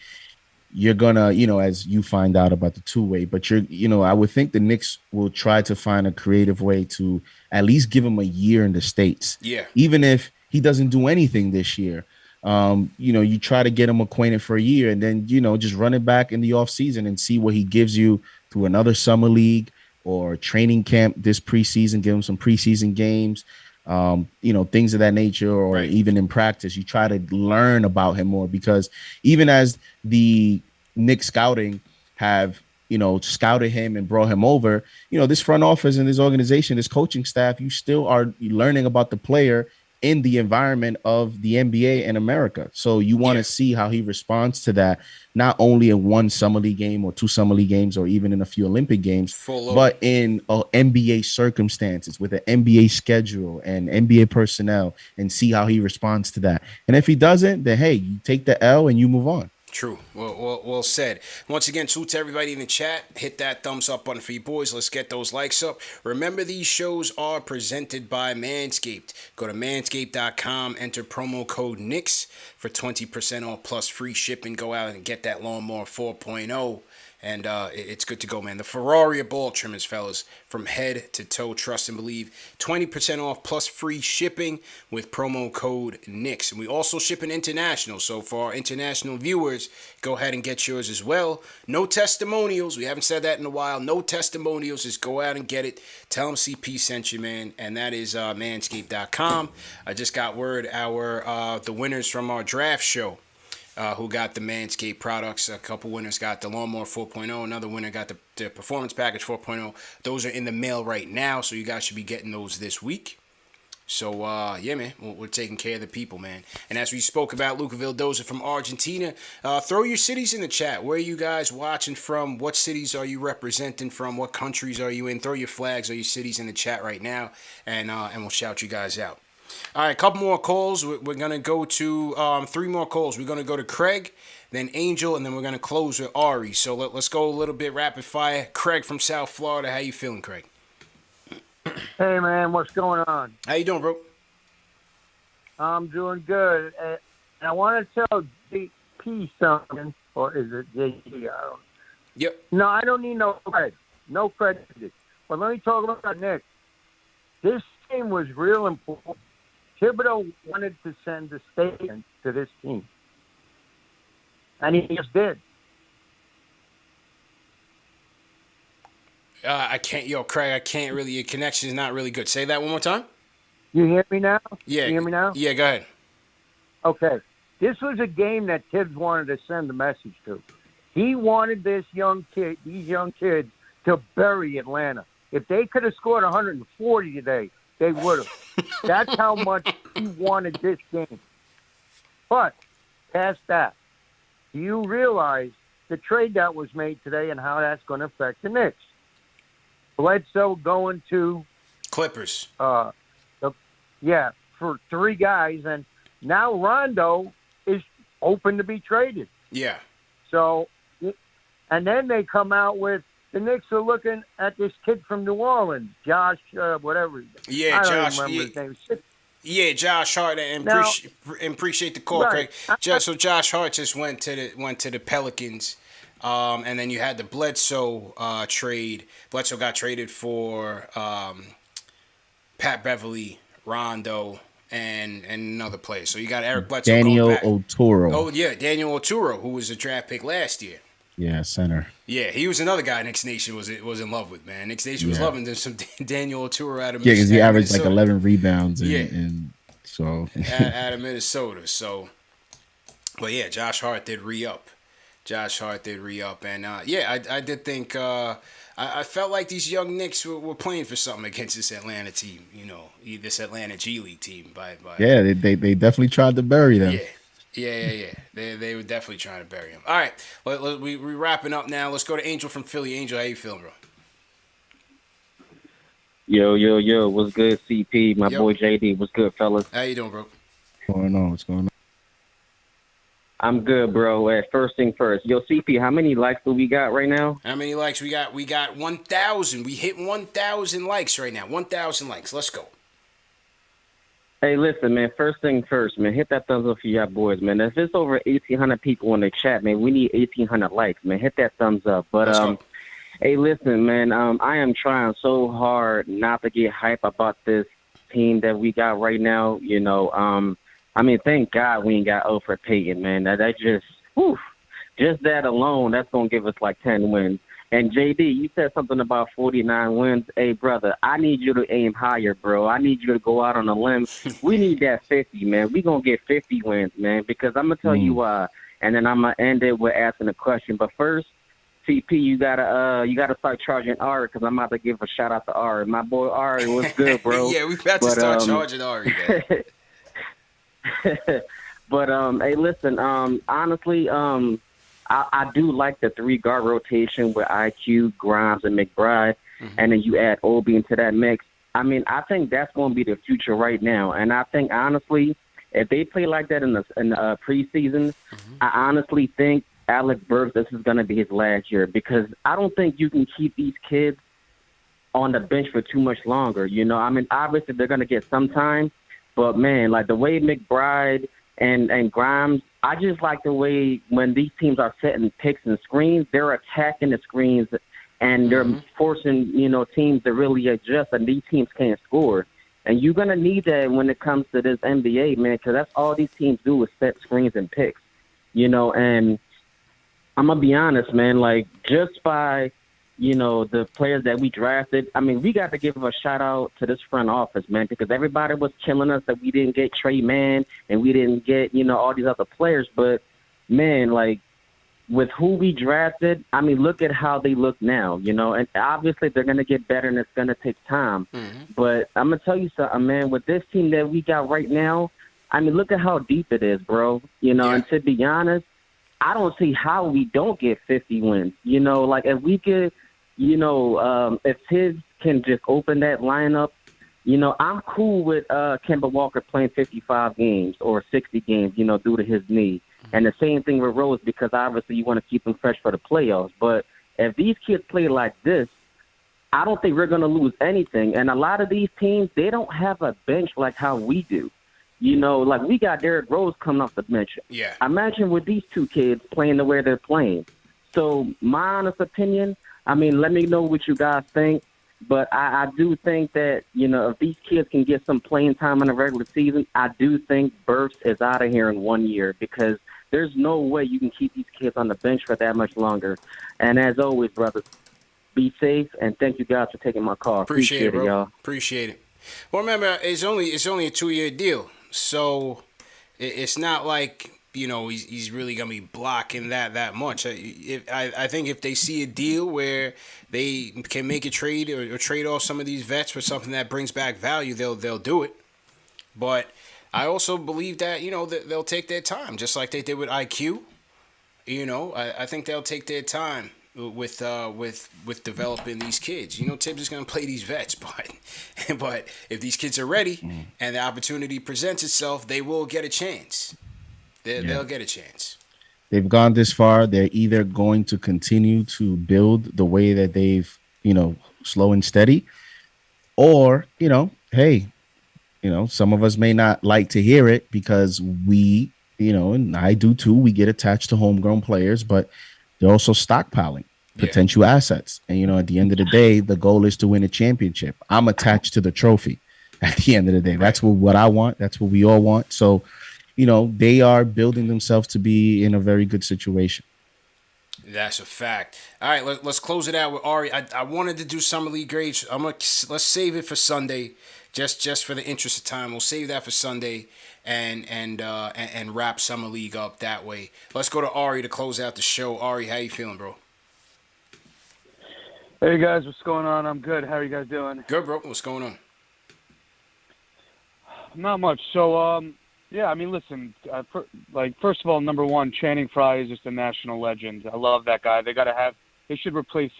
you're gonna, as you find out about the two-way, but I would think the Knicks will try to find a creative way to at least give him a year in the States. Yeah. Even if he doesn't do anything this year, you try to get him acquainted for a year, and then, just run it back in the off season and see what he gives you through another summer league or training camp this preseason, give him some preseason games. Things of that nature, or even in practice, you try to learn about him more, because even as the Knicks scouting have, scouted him and brought him over, this front office and this organization, this coaching staff, you still are learning about the player in the environment of the NBA in America. So you want to see how he responds to that, not only in one summer league game or two summer league games or even in a few Olympic games, but in NBA circumstances with an NBA schedule and NBA personnel, and see how he responds to that. And if he doesn't, then hey, you take the L and you move on. True. Well said. Once again, salute to everybody in the chat. Hit that thumbs up button for you boys. Let's get those likes up. Remember, these shows are presented by Manscaped. Go to manscaped.com, enter promo code Knicks for 20% off plus free shipping. Go out and get that Lawnmower 4.0. And it's good to go, man. The Ferrari of ball trimmers, fellas, from head to toe, trust and believe. 20% off plus free shipping with promo code Knicks. And we also shipping international. So for our international viewers, go ahead and get yours as well. No testimonials. We haven't said that in a while. No testimonials. Just go out and get it. Tell them CP sent you, man. And that is manscaped.com. I just got word the winners from our draft show. Who got the Manscaped products. A couple winners got the Lawnmower 4.0. Another winner got the Performance Package 4.0. Those are in the mail right now, so you guys should be getting those this week. So, yeah, man, we're taking care of the people, man. And as we spoke about Luca Vildoza from Argentina, throw your cities in the chat. Where are you guys watching from? What cities are you representing from? What countries are you in? Throw your flags or your cities in the chat right now, and we'll shout you guys out. All right, a couple more calls. We're going to go to 3 more calls. We're going to go to Craig, then Angel, and then we're going to close with Ari. So let's go a little bit rapid fire. Craig from South Florida. How you feeling, Craig? Hey, man, what's going on? How you doing, bro? I'm doing good. And I want to tell JP something, or is it JP? I don't. Yep. No, I don't need no credit. No credit. But let me talk about Knicks. This game was real important. Thibodeau wanted to send a statement to this team. And he just did. I can't, Craig, I can't really, your connection is not really good. Say that one more time. You hear me now? Yeah. You hear me now? Yeah, go ahead. Okay. This was a game that Tibbs wanted to send a message to. He wanted these young kids to bury Atlanta. If they could have scored 140 today, they would have. That's how much he wanted this game. But past that, do you realize the trade that was made today and how that's going to affect the Knicks? Bledsoe going to Clippers. For 3 guys, and now Rondo is open to be traded. Yeah. So, and then they come out with the Knicks are looking at this kid from New Orleans, Josh, whatever. Yeah, I don't Josh. remember his name. Yeah, Josh Hart, and appreciate the call, Right. Craig. So Josh Hart just went to the Pelicans, and then you had the Bledsoe trade. Bledsoe got traded for Pat Beverly, Rondo, and another player. So you got Eric Bledsoe. Daniel Oturu. Oh yeah, Daniel Oturu, who was a draft pick last year. Yeah, center. Yeah, he was another guy Knicks Nation was in love with, man. Knicks Nation was loving some Daniel Oturu out of Minnesota. Yeah, because he averaged like 11 rebounds. And so out of Minnesota. So, but yeah, Josh Hart did re-up. And I did think I felt like these young Knicks were playing for something against this Atlanta team. This Atlanta G League team. Yeah, they definitely tried to bury them. Yeah. They were definitely trying to bury him. All right, we wrapping up now. Let's go to Angel from Philly. Angel, how you feeling, bro? Yo. What's good, CP? My boy JD. What's good, fellas? How you doing, bro? What's going on? I'm good, bro. First thing first. Yo, CP, how many likes do we got right now? How many likes we got? We got 1,000. We hit 1,000 likes right now. 1,000 likes. Let's go. Hey, listen, man. First thing first, man. Hit that thumbs up for y'all boys, man. If it's over 1,800 people in the chat, man, we need 1,800 likes, man. Hit that thumbs up. But hey, listen, man. I am trying so hard not to get hype about this team that we got right now. Thank God we ain't got Alfred Payton, man. That just that alone, that's gonna give us like 10 wins. And JD, you said something about 49 wins. Hey, brother, I need you to aim higher, bro. I need you to go out on a limb. We need that 50, man. We gonna get 50 wins, man. Because I'm gonna tell you why, and then I'm gonna end it with asking a question. But first, CP, you gotta start charging Ari because I'm about to give a shout out to Ari. My boy Ari, what's good, bro? Yeah, we about to start charging Ari, man. But hey, listen. Honestly, I do like the 3 guard rotation with IQ, Grimes, and McBride, and then you add Obi into that mix. I mean, I think that's going to be the future right now. And I think honestly, if they play like that in the preseason, I honestly think Alec Burks, this is going to be his last year, because I don't think you can keep these kids on the bench for too much longer. You know, I mean, obviously they're going to get some time, but man, like the way McBride and Grimes, I just like the way when these teams are setting picks and screens, they're attacking the screens and they're forcing, you know, teams to really adjust, and these teams can't score. And you're going to need that when it comes to this NBA, man, because that's all these teams do is set screens and picks, you know. And I'm going to be honest, man, like just by, you know, the players that we drafted, I mean, we got to give a shout-out to this front office, man, because everybody was killing us that we didn't get Trey Mann and we didn't get, you know, all these other players. But, man, like, with who we drafted, I mean, look at how they look now, you know, and obviously they're going to get better and it's going to take time. But I'm going to tell you something, man, with this team that we got right now, I mean, look at how deep it is, bro, you know, and to be honest, I don't see how we don't get 50 wins, you know, like if we could, you know, if his can just open that lineup, you know, I'm cool with Kemba Walker playing 55 games or 60 games, you know, due to his knee. And the same thing with Rose, because obviously you want to keep them fresh for the playoffs. But if these kids play like this, I don't think we're going to lose anything. And a lot of these teams, they don't have a bench like how we do. You know, like we got Derrick Rose coming off the bench. Yeah. Imagine with these two kids playing the way they're playing. So my honest opinion, I mean, let me know what you guys think. But I do think that, you know, if these kids can get some playing time in the regular season, I do think Burks is out of here in 1 year, because there's no way you can keep these kids on the bench for that much longer. And as always, brothers, be safe, and thank you guys for taking my call. Appreciate it, bro. y'all. Appreciate it. Well, remember, it's only a 2-year deal, so it's not like, you know, he's really gonna be blocking that much. I think if they see a deal where they can make a trade or trade off some of these vets for something that brings back value, they'll do it. But I also believe that, you know, they'll take their time, just like they did with IQ. You know, I think they'll take their time with developing these kids. You know, Tibbs is going to play these vets, but if these kids are ready and the opportunity presents itself, they will get a chance. They'll get a chance. They've gone this far. They're either going to continue to build the way that they've, you know, slow and steady, or, you know, hey, you know, some of us may not like to hear it because we, you know, and I do too, we get attached to homegrown players, but they're also stockpiling potential assets. And, you know, at the end of the day, the goal is to win a championship. I'm attached to the trophy at the end of the day. That's what I want. That's what we all want. So, you know, they are building themselves to be in a very good situation. That's a fact. All right, let's close it out with Ari. I wanted to do Summer League grades. Let's save it for Sunday, just for the interest of time. We'll save that for Sunday and wrap Summer League up that way. Let's go to Ari to close out the show. Ari, how you feeling, bro? Hey guys, what's going on? I'm good. How are you guys doing? Good, bro. What's going on? Not much. So, yeah, I mean, listen, first of all, number one, Channing Frye is just a national legend. I love that guy. They should replace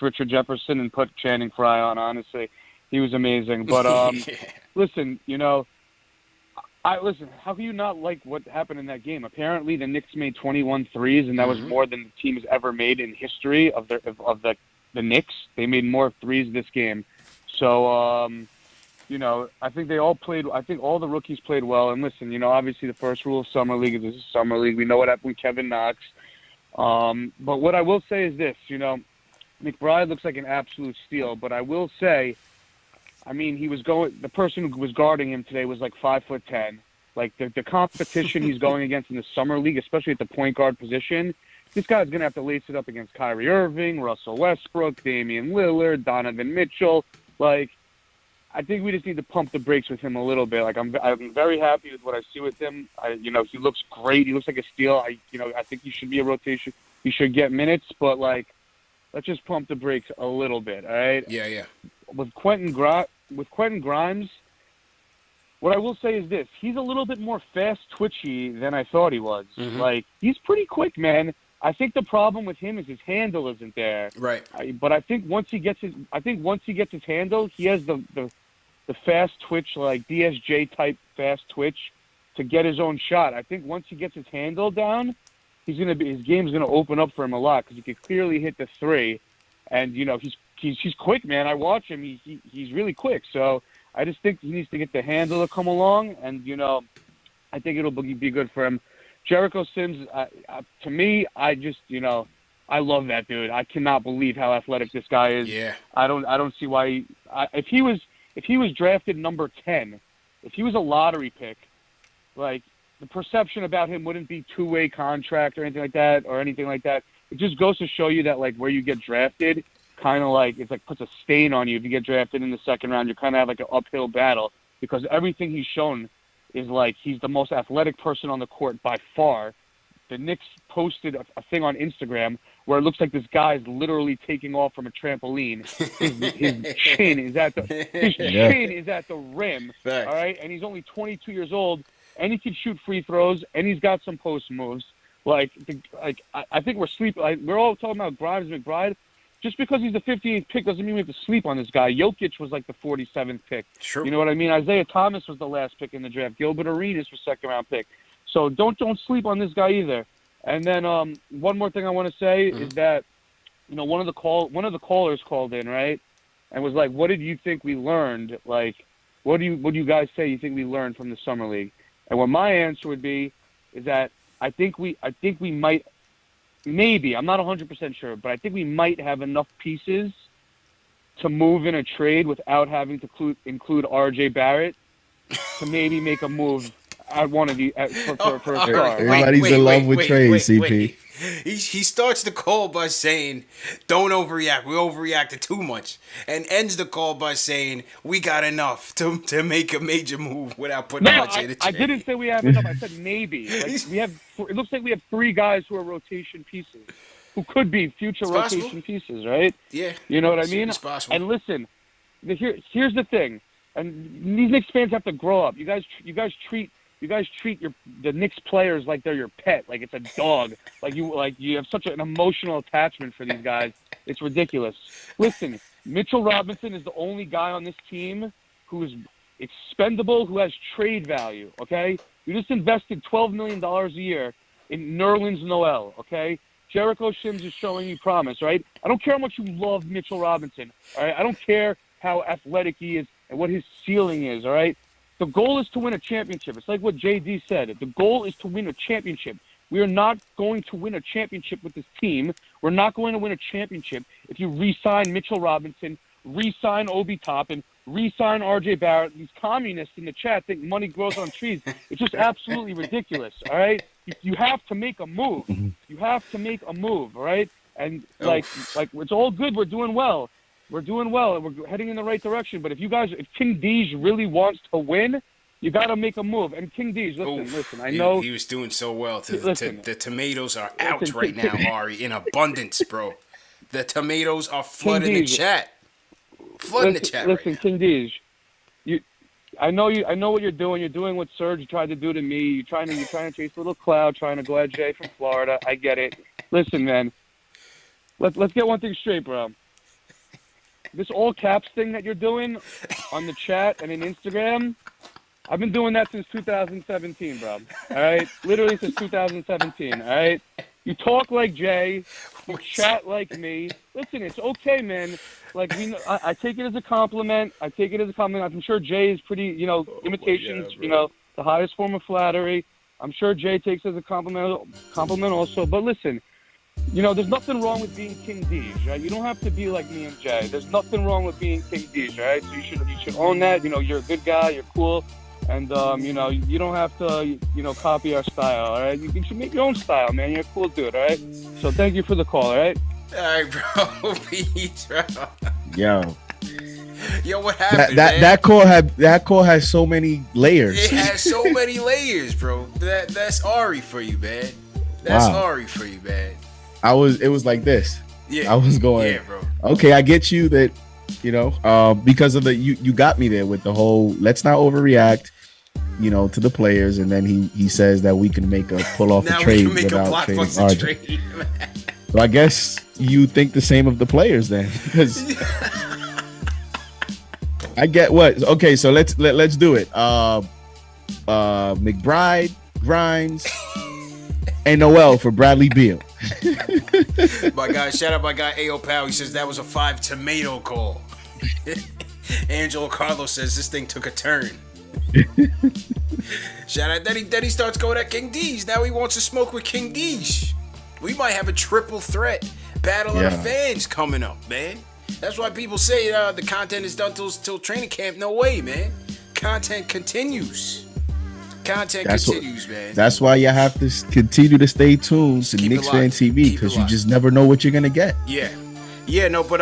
Richard Jefferson and put Channing Frye on, honestly. He was amazing. But, listen, you know, how can you not like what happened in that game? Apparently the Knicks made 21 threes, and that was more than the team has ever made in history of the Knicks. They made more threes this game. So, you know, I think all the rookies played well. And listen, you know, obviously the first rule of Summer League is this is Summer League. We know what happened with Kevin Knox. But what I will say is this, you know, McBride looks like an absolute steal. But I will say, I mean, the person who was guarding him today was like 5'10". Like the competition he's going against in the Summer League, especially at the point guard position, this guy's going to have to lace it up against Kyrie Irving, Russell Westbrook, Damian Lillard, Donovan Mitchell. Like, I think we just need to pump the brakes with him a little bit. Like I'm very happy with what I see with him. You know, he looks great. He looks like a steal. I think he should be a rotation. He should get minutes, but like, let's just pump the brakes a little bit. All right. Yeah. With Quentin Grimes, What I will say is this: he's a little bit more fast twitchy than I thought he was. Mm-hmm. Like, he's pretty quick, man. I think the problem with him is his handle isn't there. Right. But I think once he gets his handle, he has the fast twitch, like DSJ type fast twitch, to get his own shot. I think once he gets his handle down, his game's gonna open up for him a lot because he can clearly hit the three, and he's quick, man. I watch him; he's really quick. So I just think he needs to get the handle to come along, and I think it'll be good for him. Jericho Sims, to me, I just I love that dude. I cannot believe how athletic this guy is. Yeah. I don't see why. If he was drafted number 10, if he was a lottery pick, like, the perception about him wouldn't be two-way contract or anything like that. It just goes to show you that, like, where you get drafted, kind of like, it's like puts a stain on you. If you get drafted in the second round, you kind of have like an uphill battle because everything he's shown is like he's the most athletic person on the court by far. The Knicks posted a thing on Instagram where it looks like this guy is literally taking off from a trampoline. His chin is at the rim. Facts. All right, and he's only 22 years old, and he can shoot free throws, and he's got some post moves. I think we're sleeping. Like, we're all talking about Grimes McBride. Just because he's the 58th pick doesn't mean we have to sleep on this guy. Jokic was like the 47th pick. True. You know what I mean? Isaiah Thomas was the last pick in the draft. Gilbert Arenas was second-round pick. So don't sleep on this guy either. And then one more thing I want to say is that one of the callers called in, right, and was like, "What did you think we learned? Like, what do you guys say you think we learned from the summer league?" And what my answer would be is that I think we might. Maybe, I'm not 100% sure, but I think we might have enough pieces to move in a trade without having to include R.J. Barrett to maybe make a move at one of the for a star. Everybody's in love with trades, CP. He starts the call by saying, "Don't overreact. We overreacted too much," and ends the call by saying, "We got enough to make a major move without putting much in the trade." I didn't say we have enough. I said maybe. Like, it looks like we have 3 guys who are rotation pieces, who could be future rotation pieces, right? Yeah. You know what I mean? It's possible. And listen, here's the thing, and these Knicks fans have to grow up. You guys treat the Knicks players like they're your pet, like it's a dog. Like you have such an emotional attachment for these guys. It's ridiculous. Listen, Mitchell Robinson is the only guy on this team who is expendable, who has trade value, okay? You just invested $12 million a year in Nerlens Noel, okay? Jericho Sims is showing you promise, right? I don't care how much you love Mitchell Robinson, all right? I don't care how athletic he is and what his ceiling is, all right? The goal is to win a championship. It's like what JD said. The goal is to win a championship. We are not going to win a championship with this team. We're not going to win a championship if you re-sign Mitchell Robinson, re-sign Obi Toppin, re-sign R.J. Barrett. These communists in the chat think money grows on trees. It's just absolutely ridiculous, all right? You have to make a move. You have to make a move, all right? And, like it's all good. We're doing well. We're doing well, and we're heading in the right direction. But if King Deej really wants to win, you got to make a move. And King Deej, listen. I know he was doing so well. The tomatoes are out right now, Ari, in abundance, bro. The tomatoes are flooding the chat. Listen, King Deej, I know what you're doing. You're doing what Serge tried to do to me. You're trying to chase a little cloud, trying to go at Jay from Florida. I get it. Listen, man. Let's get one thing straight, bro. This all caps thing that you're doing on the chat and in Instagram, I've been doing that since 2017, bro. All right? Literally since 2017, all right? You talk like Jay. You chat like me. Listen, it's okay, man. Like, I take it as a compliment. I'm sure Jay is pretty, imitations, the highest form of flattery. I'm sure Jay takes it as a compliment also. But listen, there's nothing wrong with being King Deej, right? You don't have to be like me and Jay. There's nothing wrong with being King Deej, right? So you should own that. You're a good guy. You're cool. And, you don't have to, copy our style, all right? You should make your own style, man. You're a cool dude, all right? So thank you for the call, all right? All right, bro. Peace, bro. Yo, what happened, man? That call has so many layers. It has so many layers, bro. That's Ari for you, man. That's Ari for you, man. It was like this. Yeah. I was going, yeah, bro. Okay, I get you that, because of you got me there with the whole, let's not overreact. to the players, and then he says that we can pull off now a trade we can make a without trading blockbuster RJ. trade. So I guess you think the same of the players then, because I get what. Okay, so let's do it. McBride, Grimes, and Noel for Bradley Beal. Shout out my guy A.O. Powell. He says that was a 5 tomato call. Angelo Carlos says this thing took a turn. Shout out. Then he starts going at King D's. Now he wants to smoke with King D's. We might have a triple threat battle of the fans coming up, man. That's why people say the content is done till training camp. No way, man. Content continues. Man. That's why you have to continue to stay tuned to KnicksFanTV, because you just never know what you're gonna get. Yeah, no, but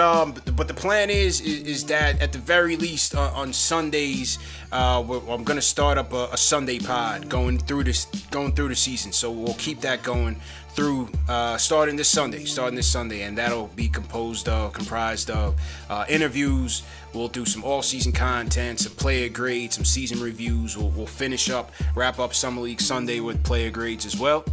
the plan is that at the very least on Sundays, I'm gonna start up a Sunday pod going through the season. So we'll keep that going through starting this Sunday, and that'll be comprised of interviews. We'll do some all-season content, some player grades, some season reviews. We'll wrap up Summer League Sunday with player grades as well.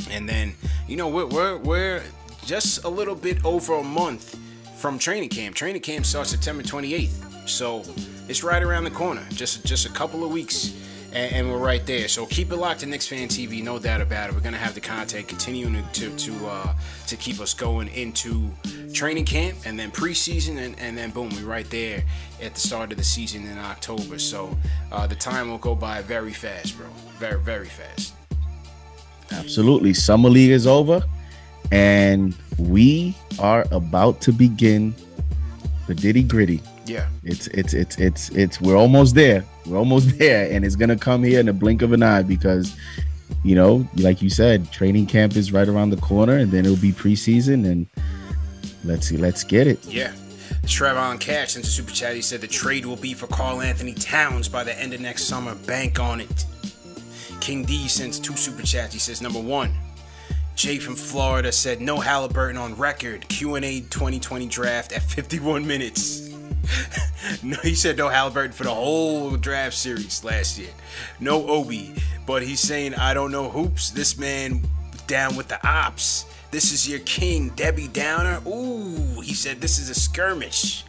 And then, we're just a little bit over a month from training camp. Training camp starts September 28th, so it's right around the corner. Just a couple of weeks, and we're right there. So keep it locked to KnicksFanTV, no doubt about it. We're gonna have the content continuing to keep us going into training camp, and then preseason, and then boom, we're right there at the start of the season in October. So the time will go by very fast, bro. Very, very fast. Absolutely. Summer League is over, and we are about to begin the Diddy Gritty. Yeah. It's we're almost there. And it's gonna come here in a blink of an eye, because like you said, training camp is right around the corner, and then it'll be preseason, and let's get it. Yeah. Trevon Cash sent a super chat. He said the trade will be for Karl Anthony Towns by the end of next summer. Bank on it. King D sends 2 super chats. He says, number 1, Jay from Florida said no Halliburton on record. Q&A 2020 draft at 51 minutes. No, he said no Halliburton for the whole draft series last year. No Obi, but he's saying I don't know hoops. This man down with the ops. This is your king, Debbie Downer. Ooh, he said this is a skirmish.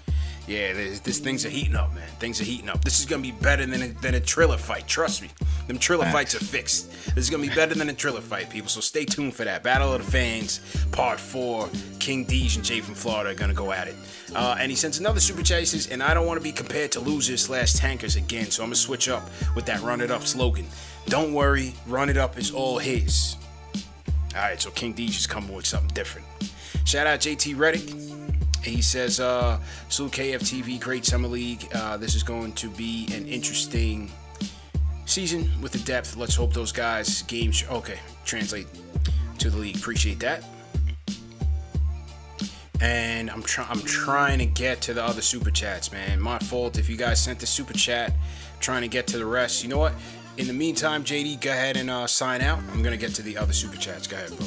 Yeah, things are heating up, man. Things are heating up. This is gonna be better than a Triller fight. Trust me, them Triller fights are fixed. This is gonna be better than a Triller fight, people. So stay tuned for that. Battle of the Fans, Part 4. King Deej and Jay from Florida are gonna go at it. And he sends another super chat. He says, and I don't want to be compared to losers/tankers again, so I'm gonna switch up with that "Run It Up" slogan. Don't worry, Run It Up is all his. All right, so King Deej is coming with something different. Shout out JT Reddick. He says, salute KFTV, great summer league. This is going to be an interesting season with the depth. Let's hope those guys games. Okay, translate to the league. Appreciate that. And I'm trying to get to the other super chats, man. My fault if you guys sent the super chat. I'm trying to get to the rest. You know what? In the meantime, JD, go ahead and sign out. I'm gonna get to the other super chats. Go ahead, bro.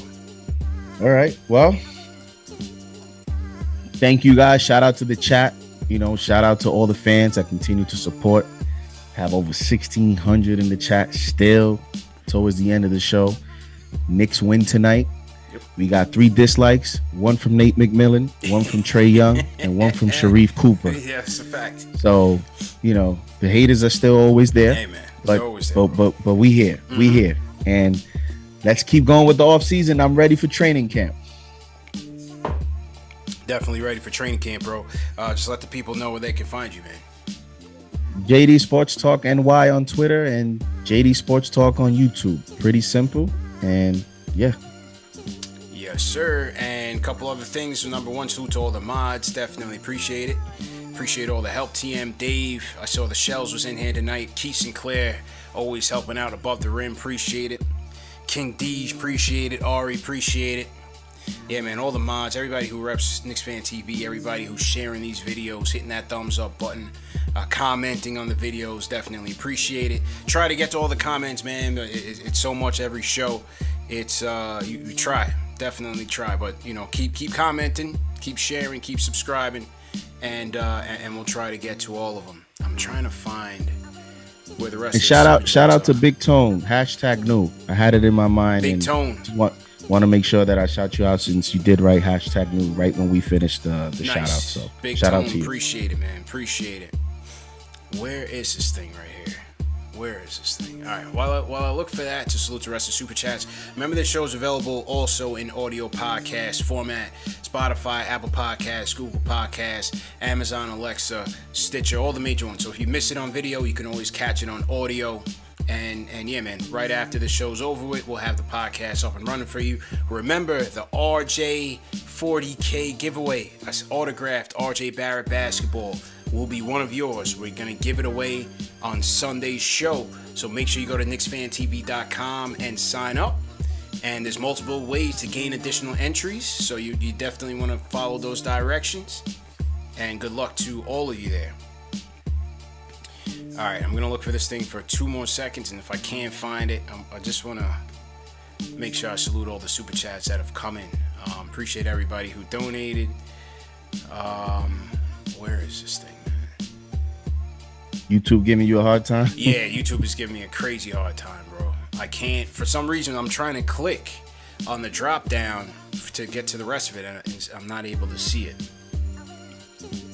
All right. Well, thank you guys. Shout out to the chat. Shout out to all the fans that continue to support. Have over 1,600 in the chat still towards the end of the show. Knicks win tonight. Yep. We got 3 dislikes, 1 from Nate McMillan, 1 from Trey Young, and 1 from Sharif Cooper. Yeah, it's a fact. So, the haters are still always there. Hey, man. But Always there, but we here. Mm-hmm. We here. And let's keep going with the off season. I'm ready for training camp. Definitely ready for training camp, bro. Just let the people know where they can find you, man. JD Sports Talk NY on Twitter and JD Sports Talk on YouTube. Pretty simple. And yeah. Yes, sir. And a couple other things. Number 1, salute to all the mods. Definitely appreciate it. Appreciate all the help. TM Dave. I saw the Shells was in here tonight. Keith Sinclair always helping out above the rim. Appreciate it. King Deej, appreciate it. Ari, appreciate it. Yeah, man, all the mods, everybody who reps KnicksFanTV, everybody who's sharing these videos, hitting that thumbs up button, commenting on the videos, definitely appreciate it. Try to get to all the comments, man. It's so much every show. It's you try, definitely try, but keep commenting, keep sharing, keep subscribing, and we'll try to get to all of them. I'm trying to find where the rest And of shout out to Big Tone, #new. I had it in my mind. Big and Tone. Want to make sure that I shout you out since you did write #new right when we finished the nice. shout out. So Big shout Tone, out to you. appreciate it, man. Appreciate it. Where is this thing right here? Where is this thing? All right. While I look for that, to salute the rest of Super Chats. Remember, this show is available also in audio podcast format: Spotify, Apple Podcasts, Google Podcasts, Amazon Alexa, Stitcher, all the major ones. So if you miss it on video, you can always catch it on audio. And yeah, man, right after the show's over with, we'll have the podcast up and running for you. Remember, the RJ 40K giveaway. That's autographed RJ Barrett basketball. Will be one of yours. We're going to give it away on Sunday's show. So make sure you go to KnicksFanTV.com and sign up. And there's multiple ways to gain additional entries. So you definitely want to follow those directions. And good luck to all of you there. All right, I'm going to look for this thing for 2 more seconds. And if I can't find it, I just want to make sure I salute all the Super Chats that have come in. Appreciate everybody who donated. Where is this thing, man? YouTube giving you a hard time? Yeah, YouTube is giving me a crazy hard time, bro. I can't, for some reason, I'm trying to click on the drop down to get to the rest of it, and I'm not able to see it.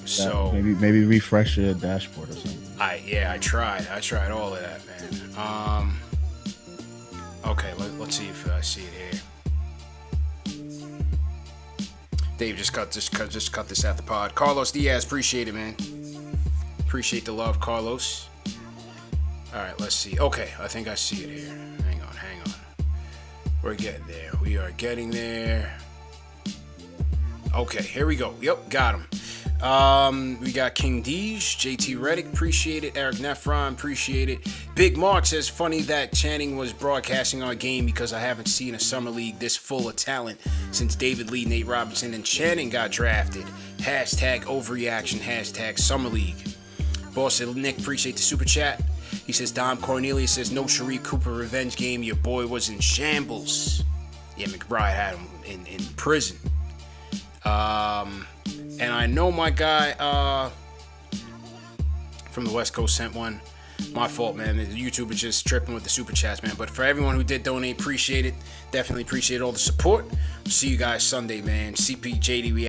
So maybe refresh your dashboard or something. I tried all of that, man. Okay, let's see if I see it here. Dave, just cut this at the pod. Carlos Diaz, appreciate it, man. Appreciate the love, Carlos. All right, let's see. Okay, I think I see it here. Hang on. We're getting there. We are getting there. Okay, here we go. Yep, got him. We got King Deej, JT Reddick, appreciate it. Eric Nephron, appreciate it. Big Mark says, funny that Channing was broadcasting our game because I haven't seen a summer league this full of talent since David Lee, Nate Robinson, and Channing got drafted. #overreaction, #summer league. Boss said, Nick, appreciate the super chat. He says, Dom Cornelius says, no Sharif Cooper revenge game. Your boy was in shambles. Yeah, McBride had him in prison. And I know my guy from the West Coast sent one. My fault, man. YouTube is just tripping with the super chats, man. But for everyone who did donate, appreciate it. Definitely appreciate all the support. See you guys Sunday, man. CPJD, we